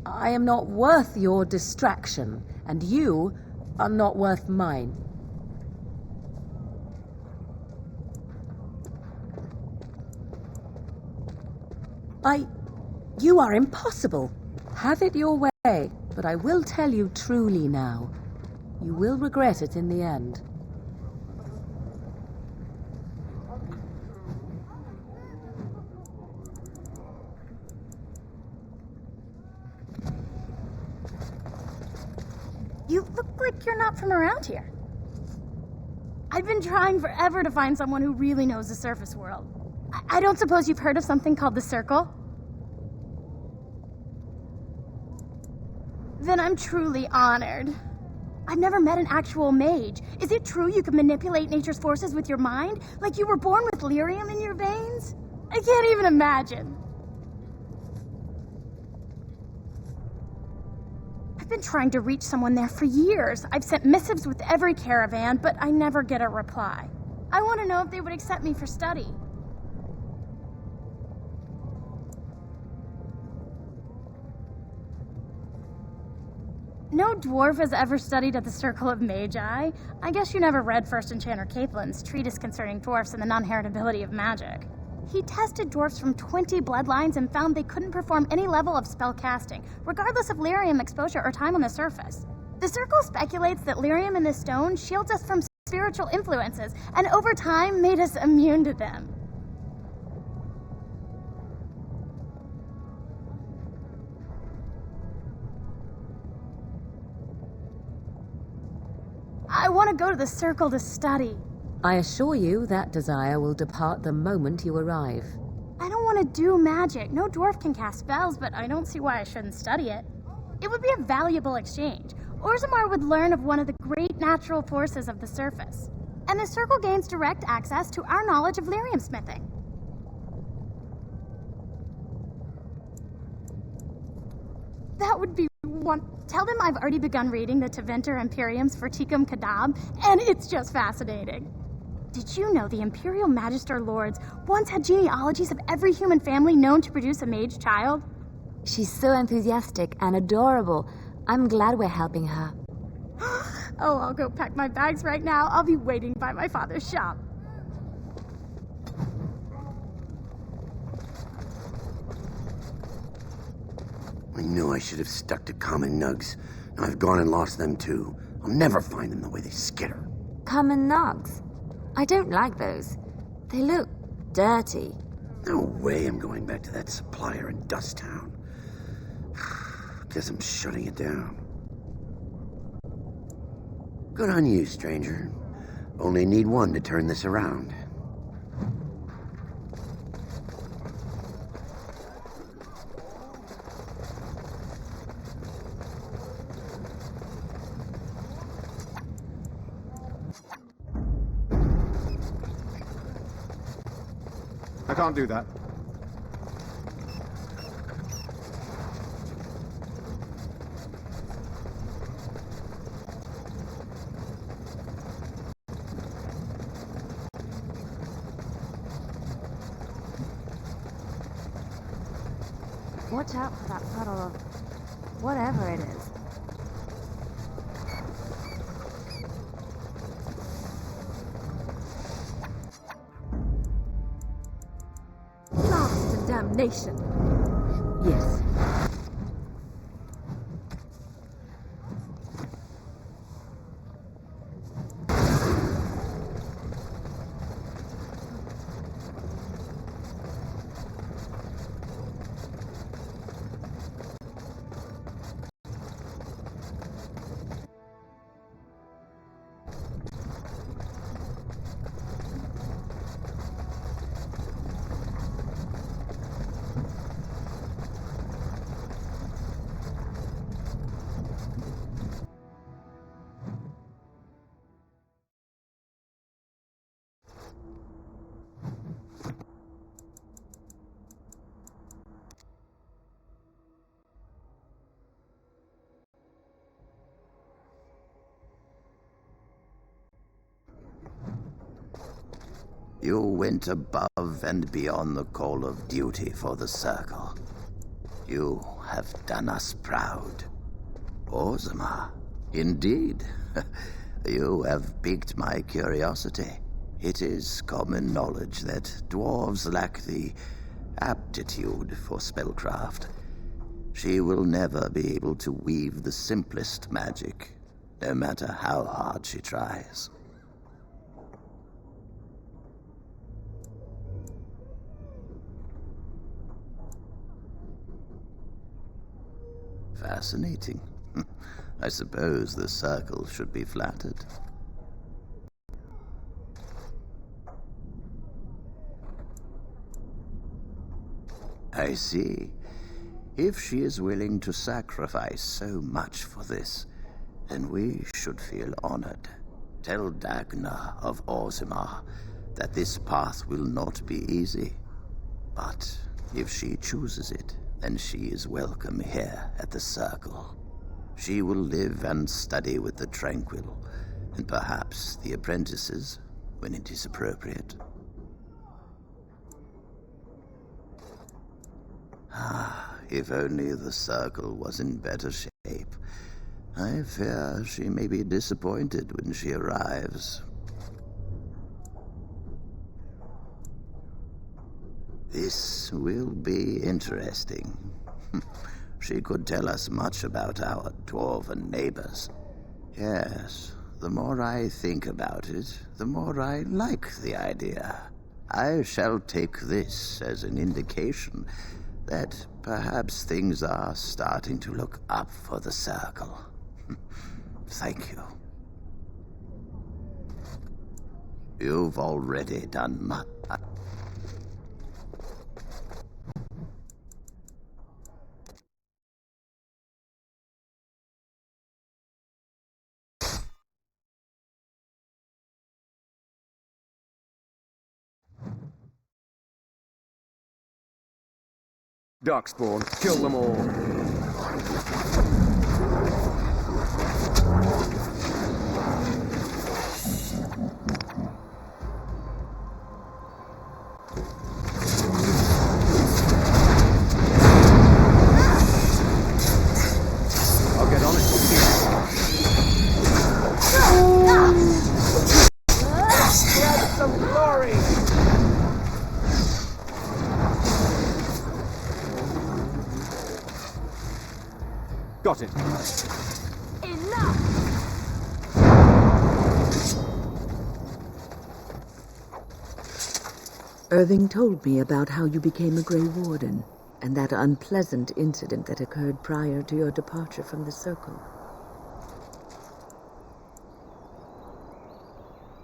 I am not worth your distraction, and you are not worth mine. You are impossible. Have it your way, but I will tell you truly now. You will regret it in the end. You look like you're not from around here. I've been trying forever to find someone who really knows the surface world. I don't suppose you've heard of something called the Circle? Then I'm truly honored. I've never met an actual mage. Is it true you can manipulate nature's forces with your mind? Like you were born with lyrium in your veins? I can't even imagine. I've been trying to reach someone there for years. I've sent missives with every caravan, but I never get a reply. I want to know if they would accept me for study. No dwarf has ever studied at the Circle of Magi. I guess you never read First Enchanter Caitlin's treatise concerning dwarfs and the non-heritability of magic. He tested dwarfs from 20 bloodlines and found they couldn't perform any level of spell casting, regardless of lyrium exposure or time on the surface. The Circle speculates that lyrium in the stone shields us from spiritual influences, and over time made us immune to them. I want to go to the Circle to study. I assure you that desire will depart the moment you arrive. I don't want to do magic. No dwarf can cast spells, but I don't see why I shouldn't study it. It would be a valuable exchange. Orzammar would learn of one of the great natural forces of the surface. And the Circle gains direct access to our knowledge of lyrium smithing. That would be one. Tell them I've already begun reading the Tevinter Imperium's Verticum Cadab, and it's just fascinating. Did you know the Imperial Magister Lords once had genealogies of every human family known to produce a mage child? She's so enthusiastic and adorable. I'm glad we're helping her. Oh, I'll go pack my bags right now. I'll be waiting by my father's shop. I knew I should have stuck to common nugs. Now I've gone and lost them too. I'll never find them the way they skitter. Common nugs? I don't like those. They look dirty. No way I'm going back to that supplier in Dust Town. Guess I'm shutting it down. Good on you, stranger. Only need one to turn this around. I can't do that. Watch out for that puddle of whatever it is. Blast and damnation! Yes. You went above and beyond the call of duty for the Circle. You have done us proud. Orzammar, indeed. You have piqued my curiosity. It is common knowledge that dwarves lack the aptitude for spellcraft. She will never be able to weave the simplest magic, no matter how hard she tries. Fascinating. I suppose the Circle should be flattered. I see. If she is willing to sacrifice so much for this, then we should feel honored. Tell Dagna of Orzammar that this path will not be easy. But if she chooses it, then she is welcome here at the Circle. She will live and study with the Tranquil, and perhaps the apprentices when it is appropriate. Ah, if only the circle was in better shape. I fear she may be disappointed when she arrives. This will be interesting. She could tell us much about our dwarven neighbors. Yes, the more I think about it, the more I like the idea. I shall take this as an indication that perhaps things are starting to look up for the circle. Thank you. You've already done much. Darkspawn, kill them all. I'll get on it. Grab some glory! Got it. Enough! Irving told me about how you became a Grey Warden, and that unpleasant incident that occurred prior to your departure from the Circle.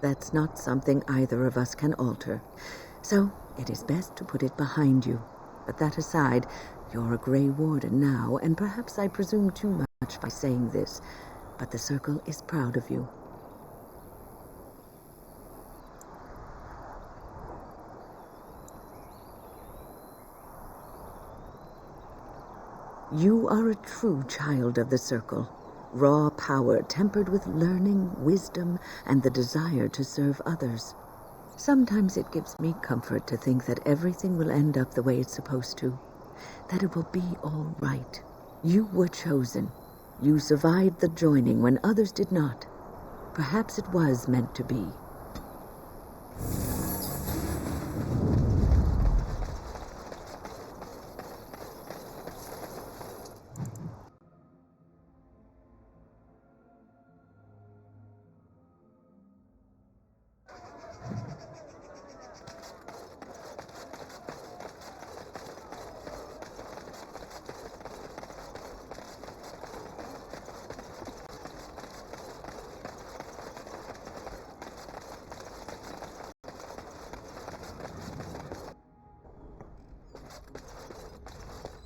That's not something either of us can alter, so it is best to put it behind you. But that aside, you're a Grey Warden now, and perhaps I presume too much by saying this, but the Circle is proud of you. You are a true child of the Circle. Raw power tempered with learning, wisdom, and the desire to serve others. Sometimes it gives me comfort to think that everything will end up the way it's supposed to. That it will be all right. You were chosen. You survived the joining when others did not. Perhaps it was meant to be.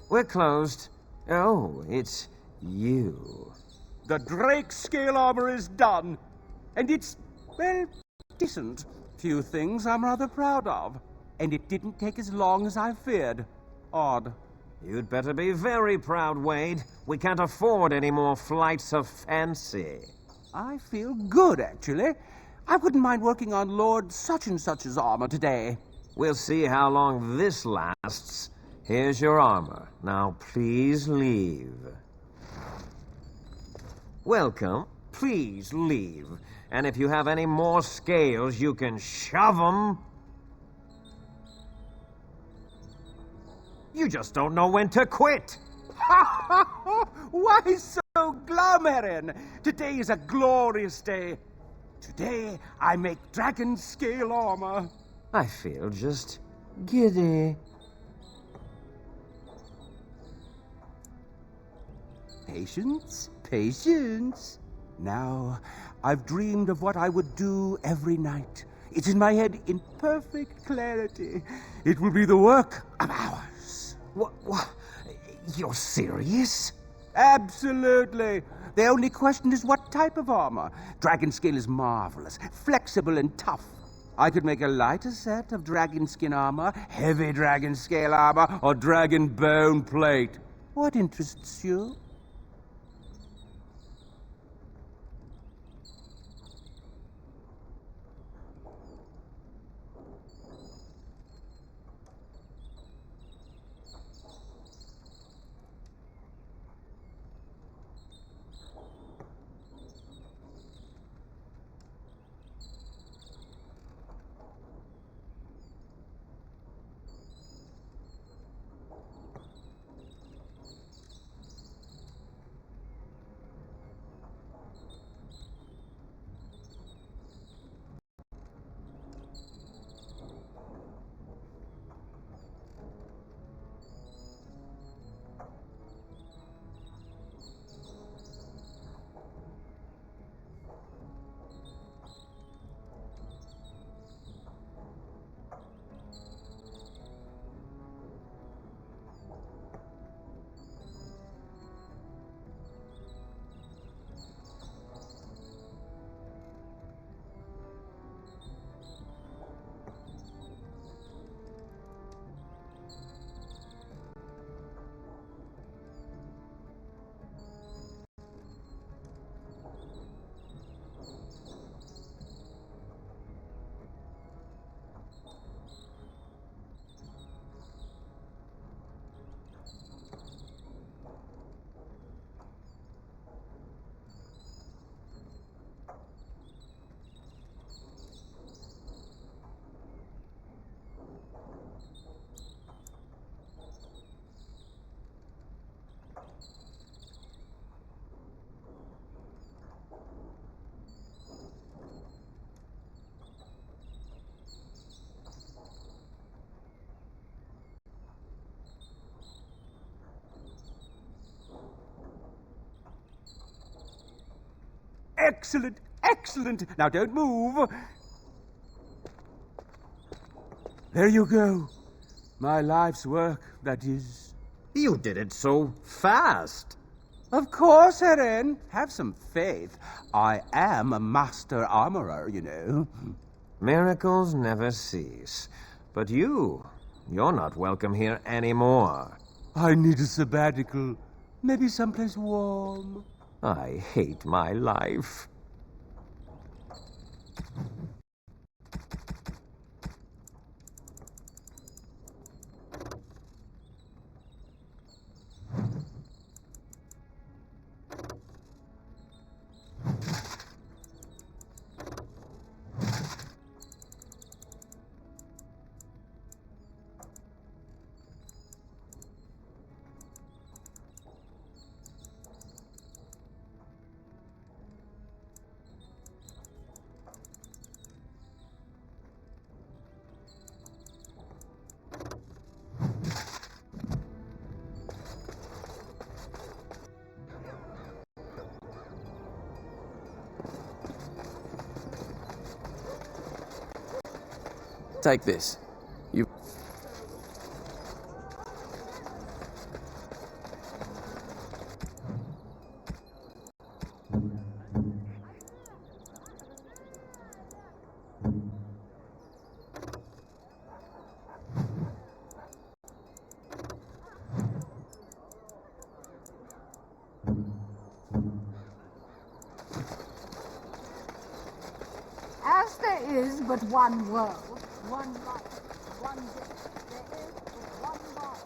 We're closed. Oh, it's you. The Drake scale armor is done. And it's, well, decent. Few things I'm rather proud of. And it didn't take as long as I feared. Odd. You'd better be very proud, Wade. We can't afford any more flights of fancy. I feel good, actually. I wouldn't mind working on Lord such-and-such's armor today. We'll see how long this lasts. Here's your armor. Now, please leave. Welcome. Please leave. And if you have any more scales, you can shove them. You just don't know when to quit. Why so glum, Today is a glorious day. Today, I make dragon scale armor. I feel just giddy. Patience, patience. Now, I've dreamed of what I would do every night. It's in my head in perfect clarity. It will be the work of hours. What? You're serious? Absolutely. The only question is what type of armor. Dragon scale is marvelous, flexible and tough. I could make a lighter set of dragon skin armor, heavy dragon scale armor, or dragon bone plate. What interests you? Excellent, excellent. Now don't move. There you go. My life's work, that is. You did it so fast. Of course, Eren. Have some faith. I am a master armorer, you know. Miracles never cease. But you're not welcome here anymore. I need a sabbatical. Maybe someplace warm. I hate my life. Take this. You... As there is but one world, one life, one death, there is but one world.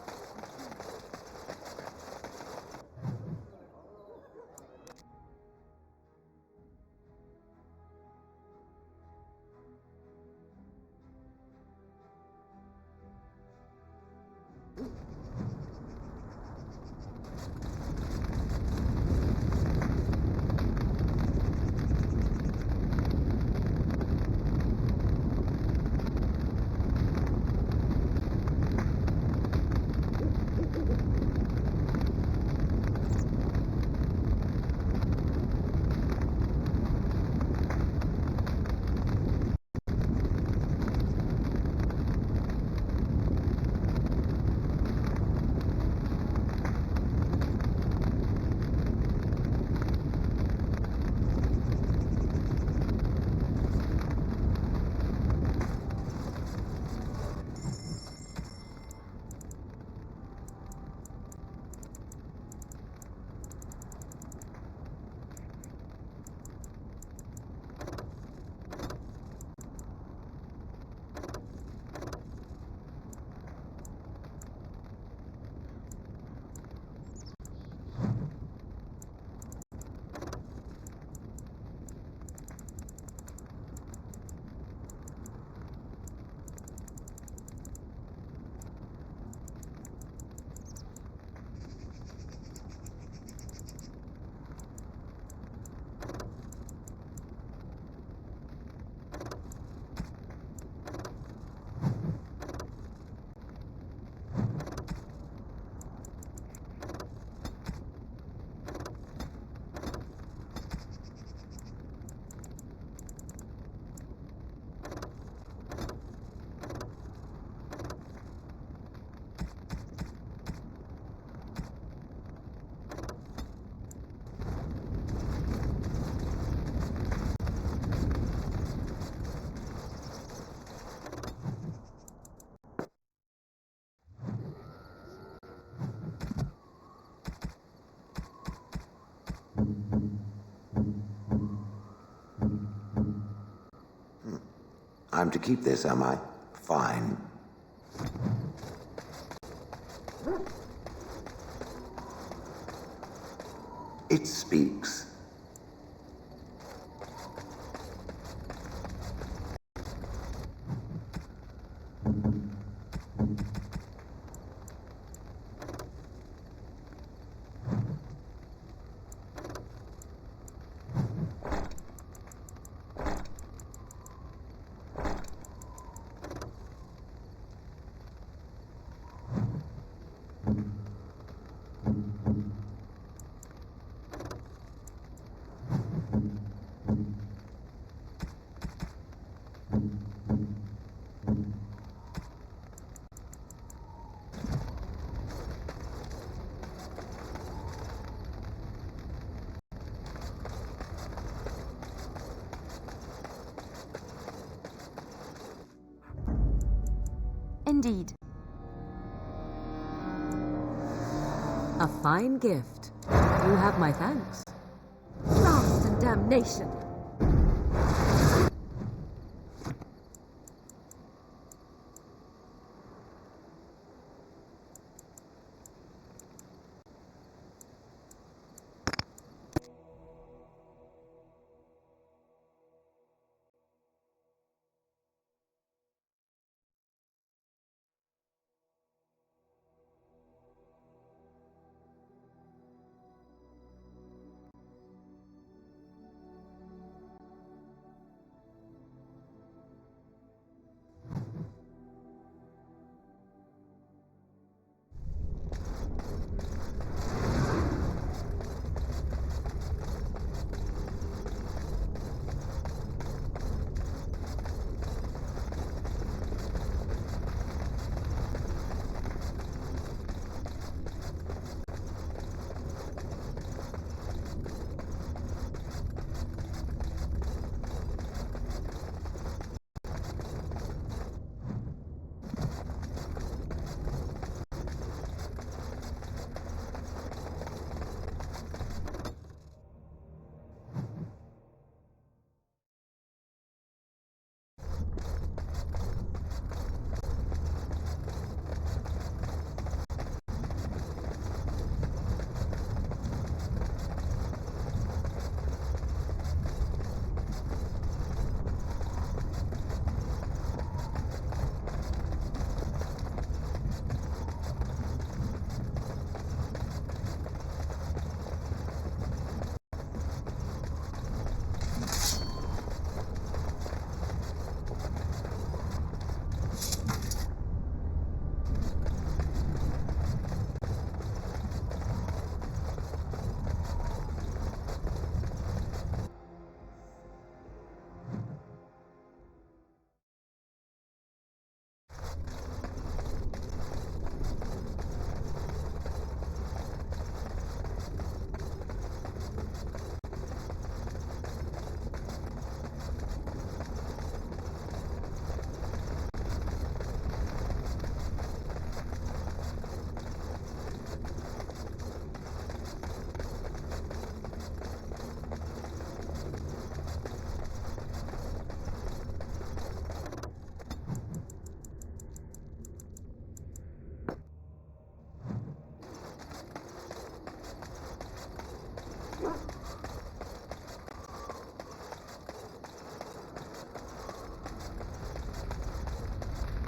I'm to keep this, am I? Fine. It speaks. Indeed. A fine gift. You have my thanks. Blast and damnation!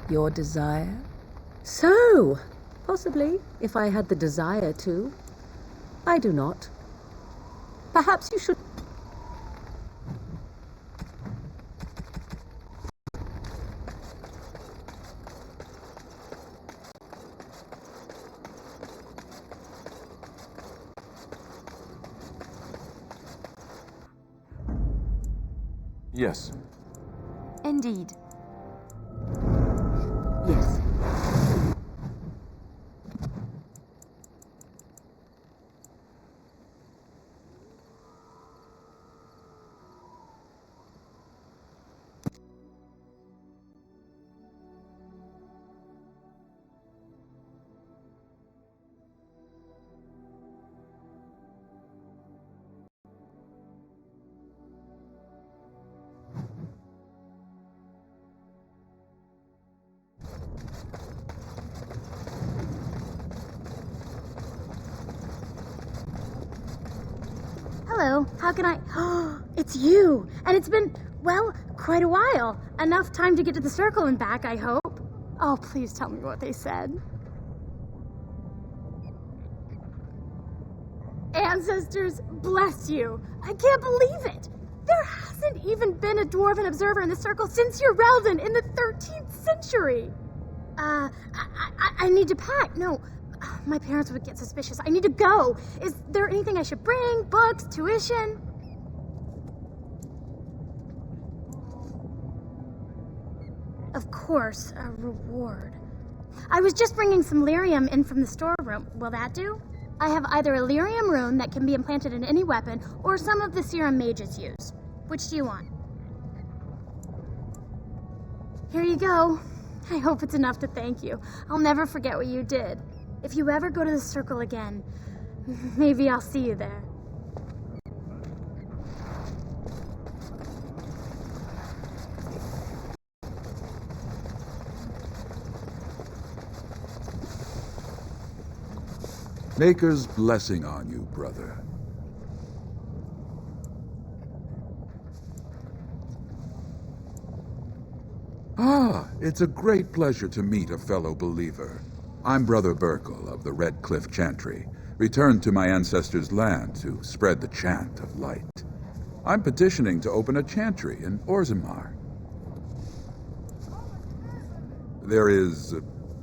Your desire? So, possibly, if I had the desire to. I do not. Perhaps you should... Yes. Indeed. Yes. Hello, how can I... Oh, it's you! And it's been, well, quite a while. Enough time to get to the circle and back, I hope. Oh, please tell me what they said. Ancestors, bless you. I can't believe it. There hasn't even been a dwarven observer in the circle since Urelden in the 13th century. I need to pack. No, my parents would get suspicious. I need to go. Is there anything I should bring? Books? Tuition? Of course, a reward. I was just bringing some lyrium in from the storeroom. Will that do? I have either a lyrium rune that can be implanted in any weapon, or some of the serum mages use. Which do you want? Here you go. I hope it's enough to thank you. I'll never forget what you did. If you ever go to the Circle again, maybe I'll see you there. Maker's blessing on you, brother. Ah, it's a great pleasure to meet a fellow believer. I'm Brother Burkle of the Red Cliff Chantry, returned to my ancestors' land to spread the chant of light. I'm petitioning to open a chantry in Orzammar. There is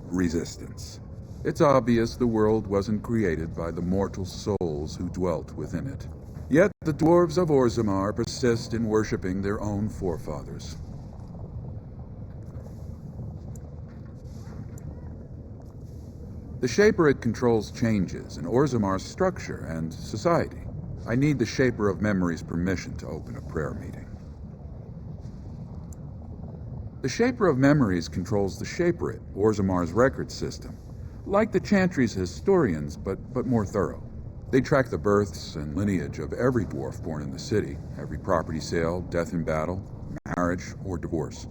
resistance. It's obvious the world wasn't created by the mortal souls who dwelt within it. Yet the dwarves of Orzammar persist in worshipping their own forefathers. The Shaperit controls changes in Orzammar's structure and society. I need the Shaper of Memory's permission to open a prayer meeting. The Shaper of Memories controls the Shaperit, Orzammar's record system. Like the Chantry's historians, but more thorough. They track the births and lineage of every dwarf born in the city, every property sale, death in battle, marriage, or divorce.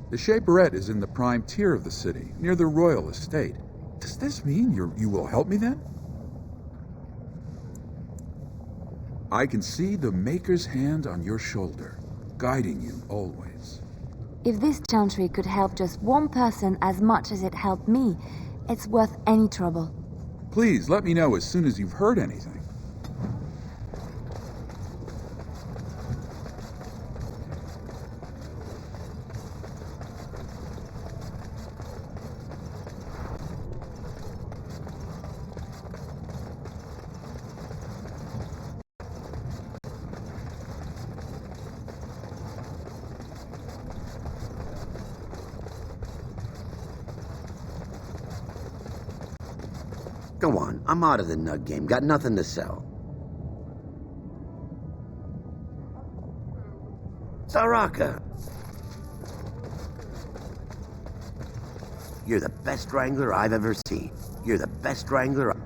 The Shaperette is in the prime tier of the city, near the royal estate. Does this mean you will help me then? I can see the Maker's hand on your shoulder, guiding you always. If this chantry could help just one person as much as it helped me, it's worth any trouble. Please let me know as soon as you've heard anything. Go on, I'm out of the nug game. Got nothing to sell. Saraka! You're the best wrangler I've ever seen. You're the best wrangler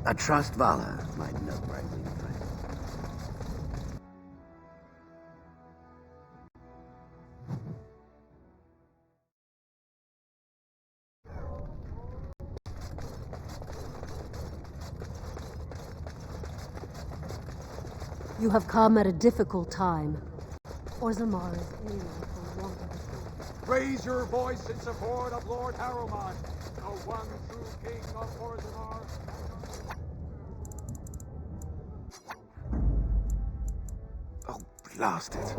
I trust Vala, my nug wrangling friend. You have come at a difficult time. Orzammar is ailing for want of a king. Raise your voice in support of Lord Harrowmont, the one true king of Orzammar. Oh, blast it.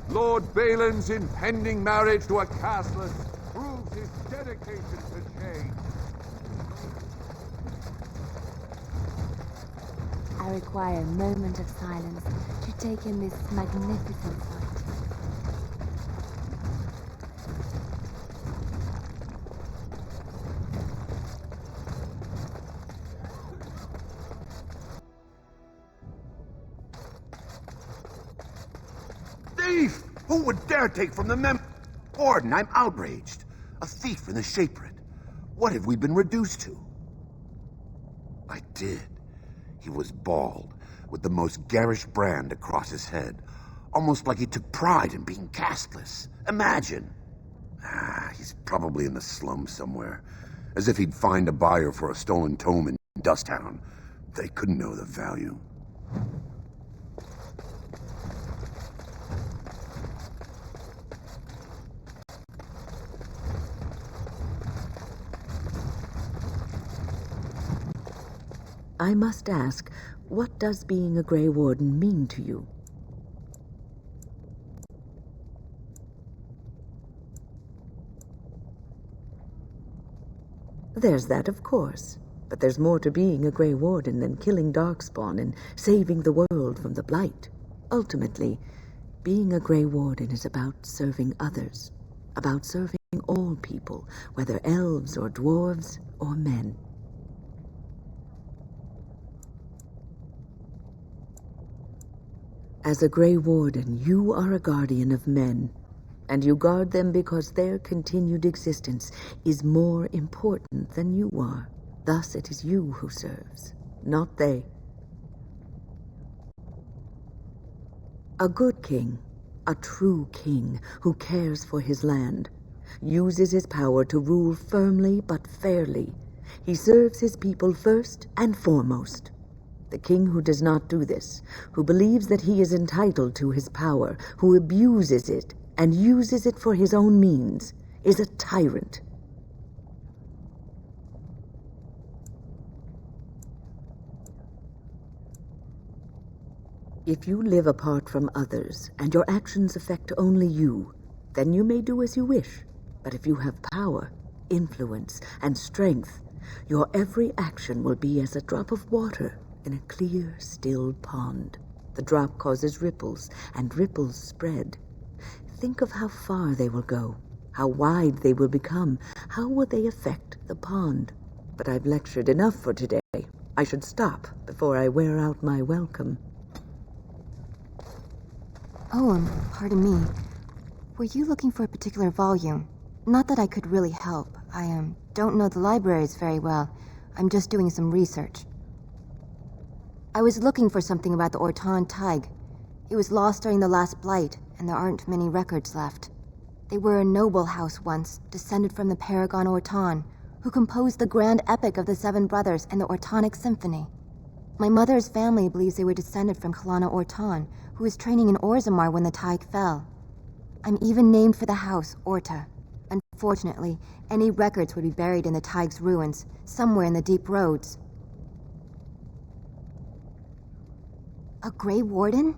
Lord Balin's impending marriage to a castless proves his dedication to change. I require a moment of silence to take in this magnificent sight. Thief! Who would dare take from the Warden, I'm outraged. A thief in the Shaperit. What have we been reduced to? I did. He was bald, with the most garish brand across his head. Almost like he took pride in being castless. Imagine! He's probably in the slums somewhere. As if he'd find a buyer for a stolen tome in Dusttown. They couldn't know the value. I must ask, what does being a Grey Warden mean to you? There's that, of course. But there's more to being a Grey Warden than killing Darkspawn and saving the world from the Blight. Ultimately, being a Grey Warden is about serving others. About serving all people, whether elves or dwarves or men. As a Grey Warden, you are a guardian of men, and you guard them because their continued existence is more important than you are. Thus it is you who serves, not they. A good king, a true king who cares for his land, uses his power to rule firmly but fairly. He serves his people first and foremost. The king who does not do this, who believes that he is entitled to his power, who abuses it and uses it for his own means, is a tyrant. If you live apart from others, and your actions affect only you, then you may do as you wish. But if you have power, influence, and strength, your every action will be as a drop of water in a clear, still pond. The drop causes ripples, and ripples spread. Think of how far they will go, how wide they will become, how will they affect the pond. But I've lectured enough for today. I should stop before I wear out my welcome. Oh, pardon me. Were you looking for a particular volume? Not that I could really help. I don't know the libraries very well. I'm just doing some research. I was looking for something about the Ortan Tig. It was lost during the last Blight, and there aren't many records left. They were a noble house once, descended from the Paragon Ortan, who composed the grand epic of the Seven Brothers and the Ortonic Symphony. My mother's family believes they were descended from Kalana Ortan, who was training in Orzammar when the Tig fell. I'm even named for the house, Orta. Unfortunately, any records would be buried in the Tig's ruins, somewhere in the deep roads. A Grey Warden?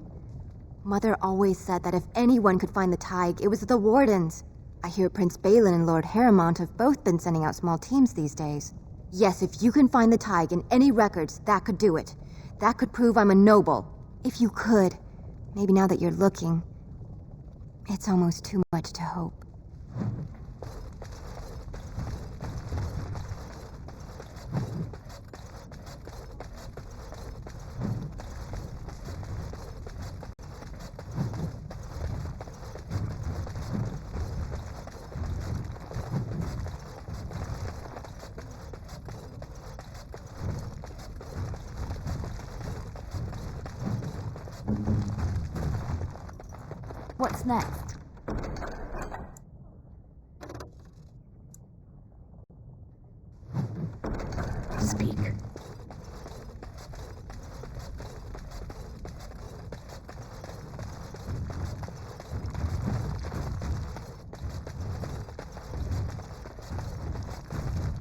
Mother always said that if anyone could find the Tig, it was the Wardens. I hear Prince Balin and Lord Harrowmont have both been sending out small teams these days. Yes, if you can find the Tig in any records, that could do it. That could prove I'm a noble. If you could. Maybe now that you're looking. It's almost too much to hope. What's next? Speak.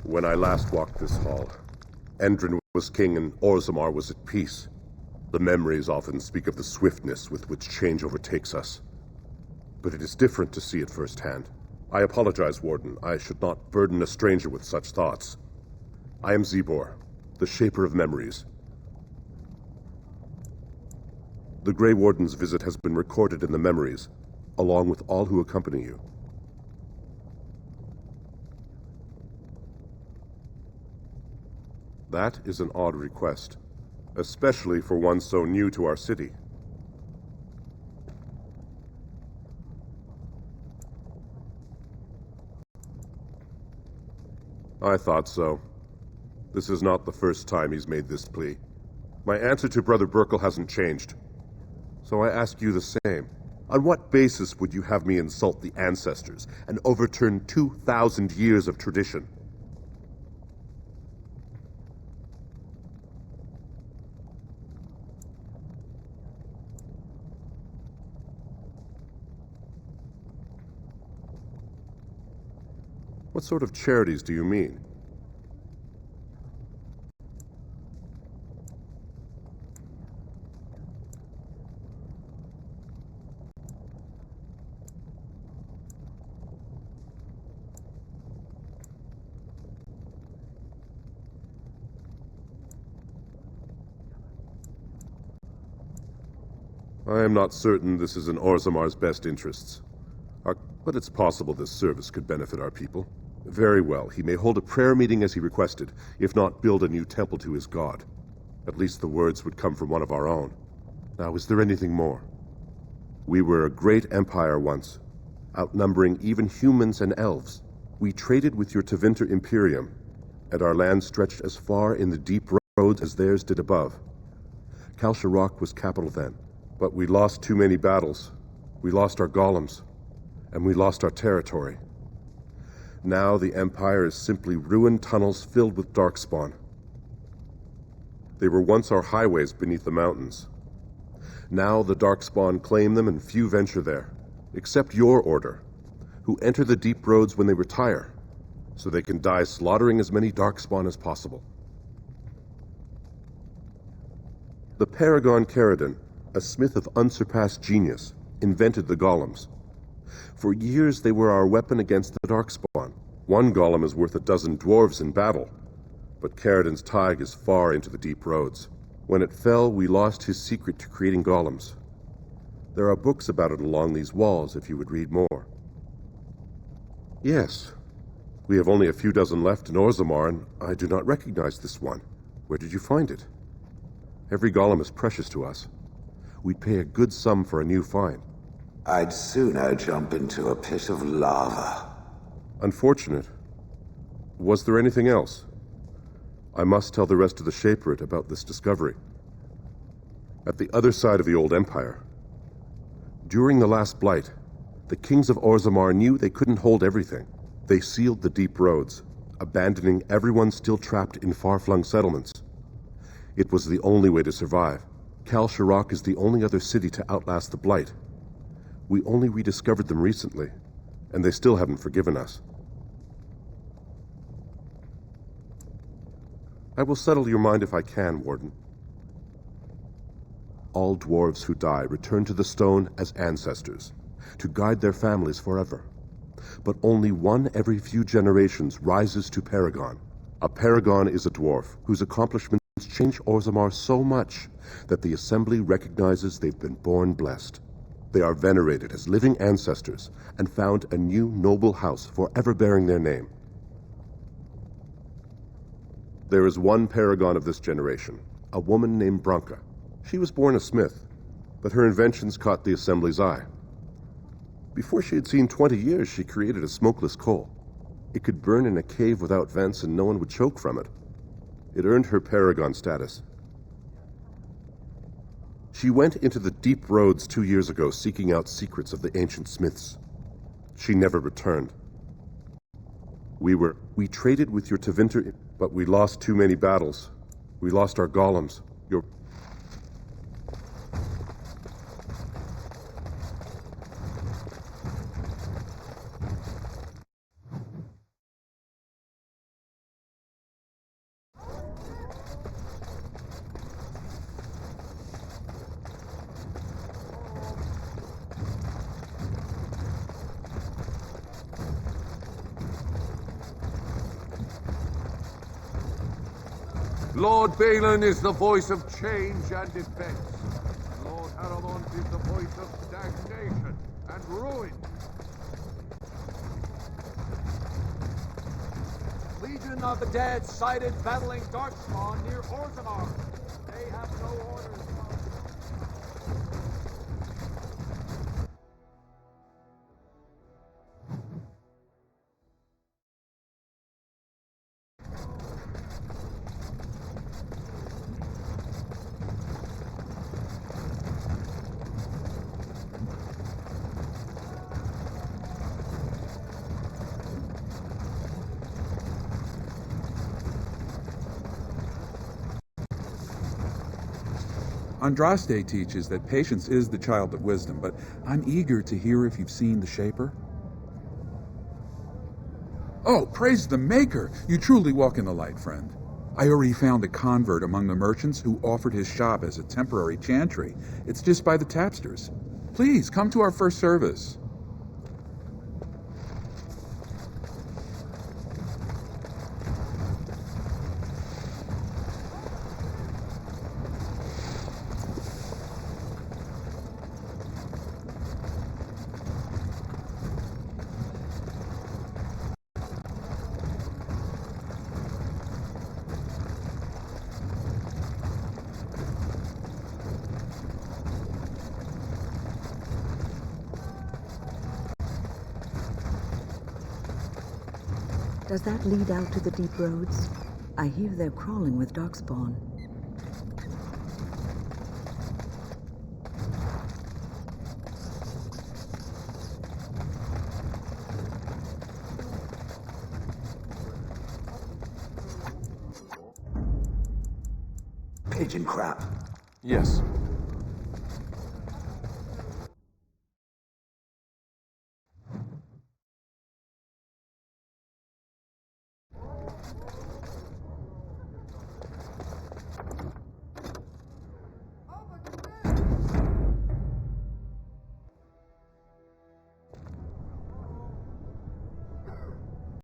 When I last walked this hall, Endrin was king and Orzammar was at peace. The memories often speak of the swiftness with which change overtakes us. But it is different to see it firsthand. I apologize, Warden. I should not burden a stranger with such thoughts. I am Zebor, the Shaper of Memories. The Grey Warden's visit has been recorded in the memories, along with all who accompany you. That is an odd request, especially for one so new to our city. I thought so. This is not the first time he's made this plea. My answer to Brother Burkle hasn't changed. So I ask you the same. On what basis would you have me insult the ancestors and overturn 2,000 years of tradition? What sort of charities do you mean? I am not certain this is in Orzammar's best interests. But it's possible this service could benefit our people. Very well, he may hold a prayer meeting as he requested, if not build a new temple to his god. At least the words would come from one of our own. Now, is there anything more? We were a great empire once, outnumbering even humans and elves. We traded with your Tevinter Imperium, and our land stretched as far in the deep roads as theirs did above. Kalsharok was capital then, but we lost too many battles. We lost our golems, and we lost our territory. Now the Empire is simply ruined tunnels filled with darkspawn. They were once our highways beneath the mountains. Now the darkspawn claim them and few venture there, except your order, who enter the deep roads when they retire, so they can die slaughtering as many darkspawn as possible. The Paragon Caridin, a smith of unsurpassed genius, invented the golems. For years they were our weapon against the darkspawn. One golem is worth 12 dwarves in battle, but Caridin's Tig is far into the deep roads. When it fell, we lost his secret to creating golems. There are books about it along these walls if you would read more. Yes, we have only a few dozen left in Orzammar, and I do not recognize this one. Where did you find it? Every golem is precious to us. We'd pay a good sum for a new find. I'd sooner jump into a pit of lava. Unfortunate. Was there anything else? I must tell the rest of the Shaperate about this discovery. At the other side of the old empire, during the last blight, the kings of Orzammar knew they couldn't hold everything. They sealed the deep roads, abandoning everyone still trapped in far-flung settlements. It was the only way to survive. Kalsharok is the only other city to outlast the blight. We only rediscovered them recently, and they still haven't forgiven us. I will settle your mind if I can, Warden. All dwarves who die return to the stone as ancestors, to guide their families forever. But only one every few generations rises to Paragon. A Paragon is a dwarf whose accomplishments change Orzammar so much that the Assembly recognizes they've been born blessed. They are venerated as living ancestors and found a new noble house forever bearing their name. There is one Paragon of this generation, a woman named Branka. She was born a smith, but her inventions caught the Assembly's eye. Before she had seen 20 years, she created a smokeless coal. It could burn in a cave without vents and no one would choke from it. It earned her Paragon status. She went into the deep roads 2 years ago seeking out secrets of the ancient smiths. She never returned. We traded with your Tevinter, but we lost too many battles. We lost our golems. Lord Balin is the voice of change and defense. Lord Haramond is the voice of stagnation and ruin. Legion of the Dead sighted battling Darkspawn near Orzammar. They have no orders. Andraste teaches that patience is the child of wisdom, but I'm eager to hear if you've seen the Shaper. Oh, praise the Maker! You truly walk in the light, friend. I already found a convert among the merchants who offered his shop as a temporary chantry. It's just by the tapsters. Please, come to our first service. Does that lead out to the deep roads? I hear they're crawling with Darkspawn. Pigeon crap. Yes,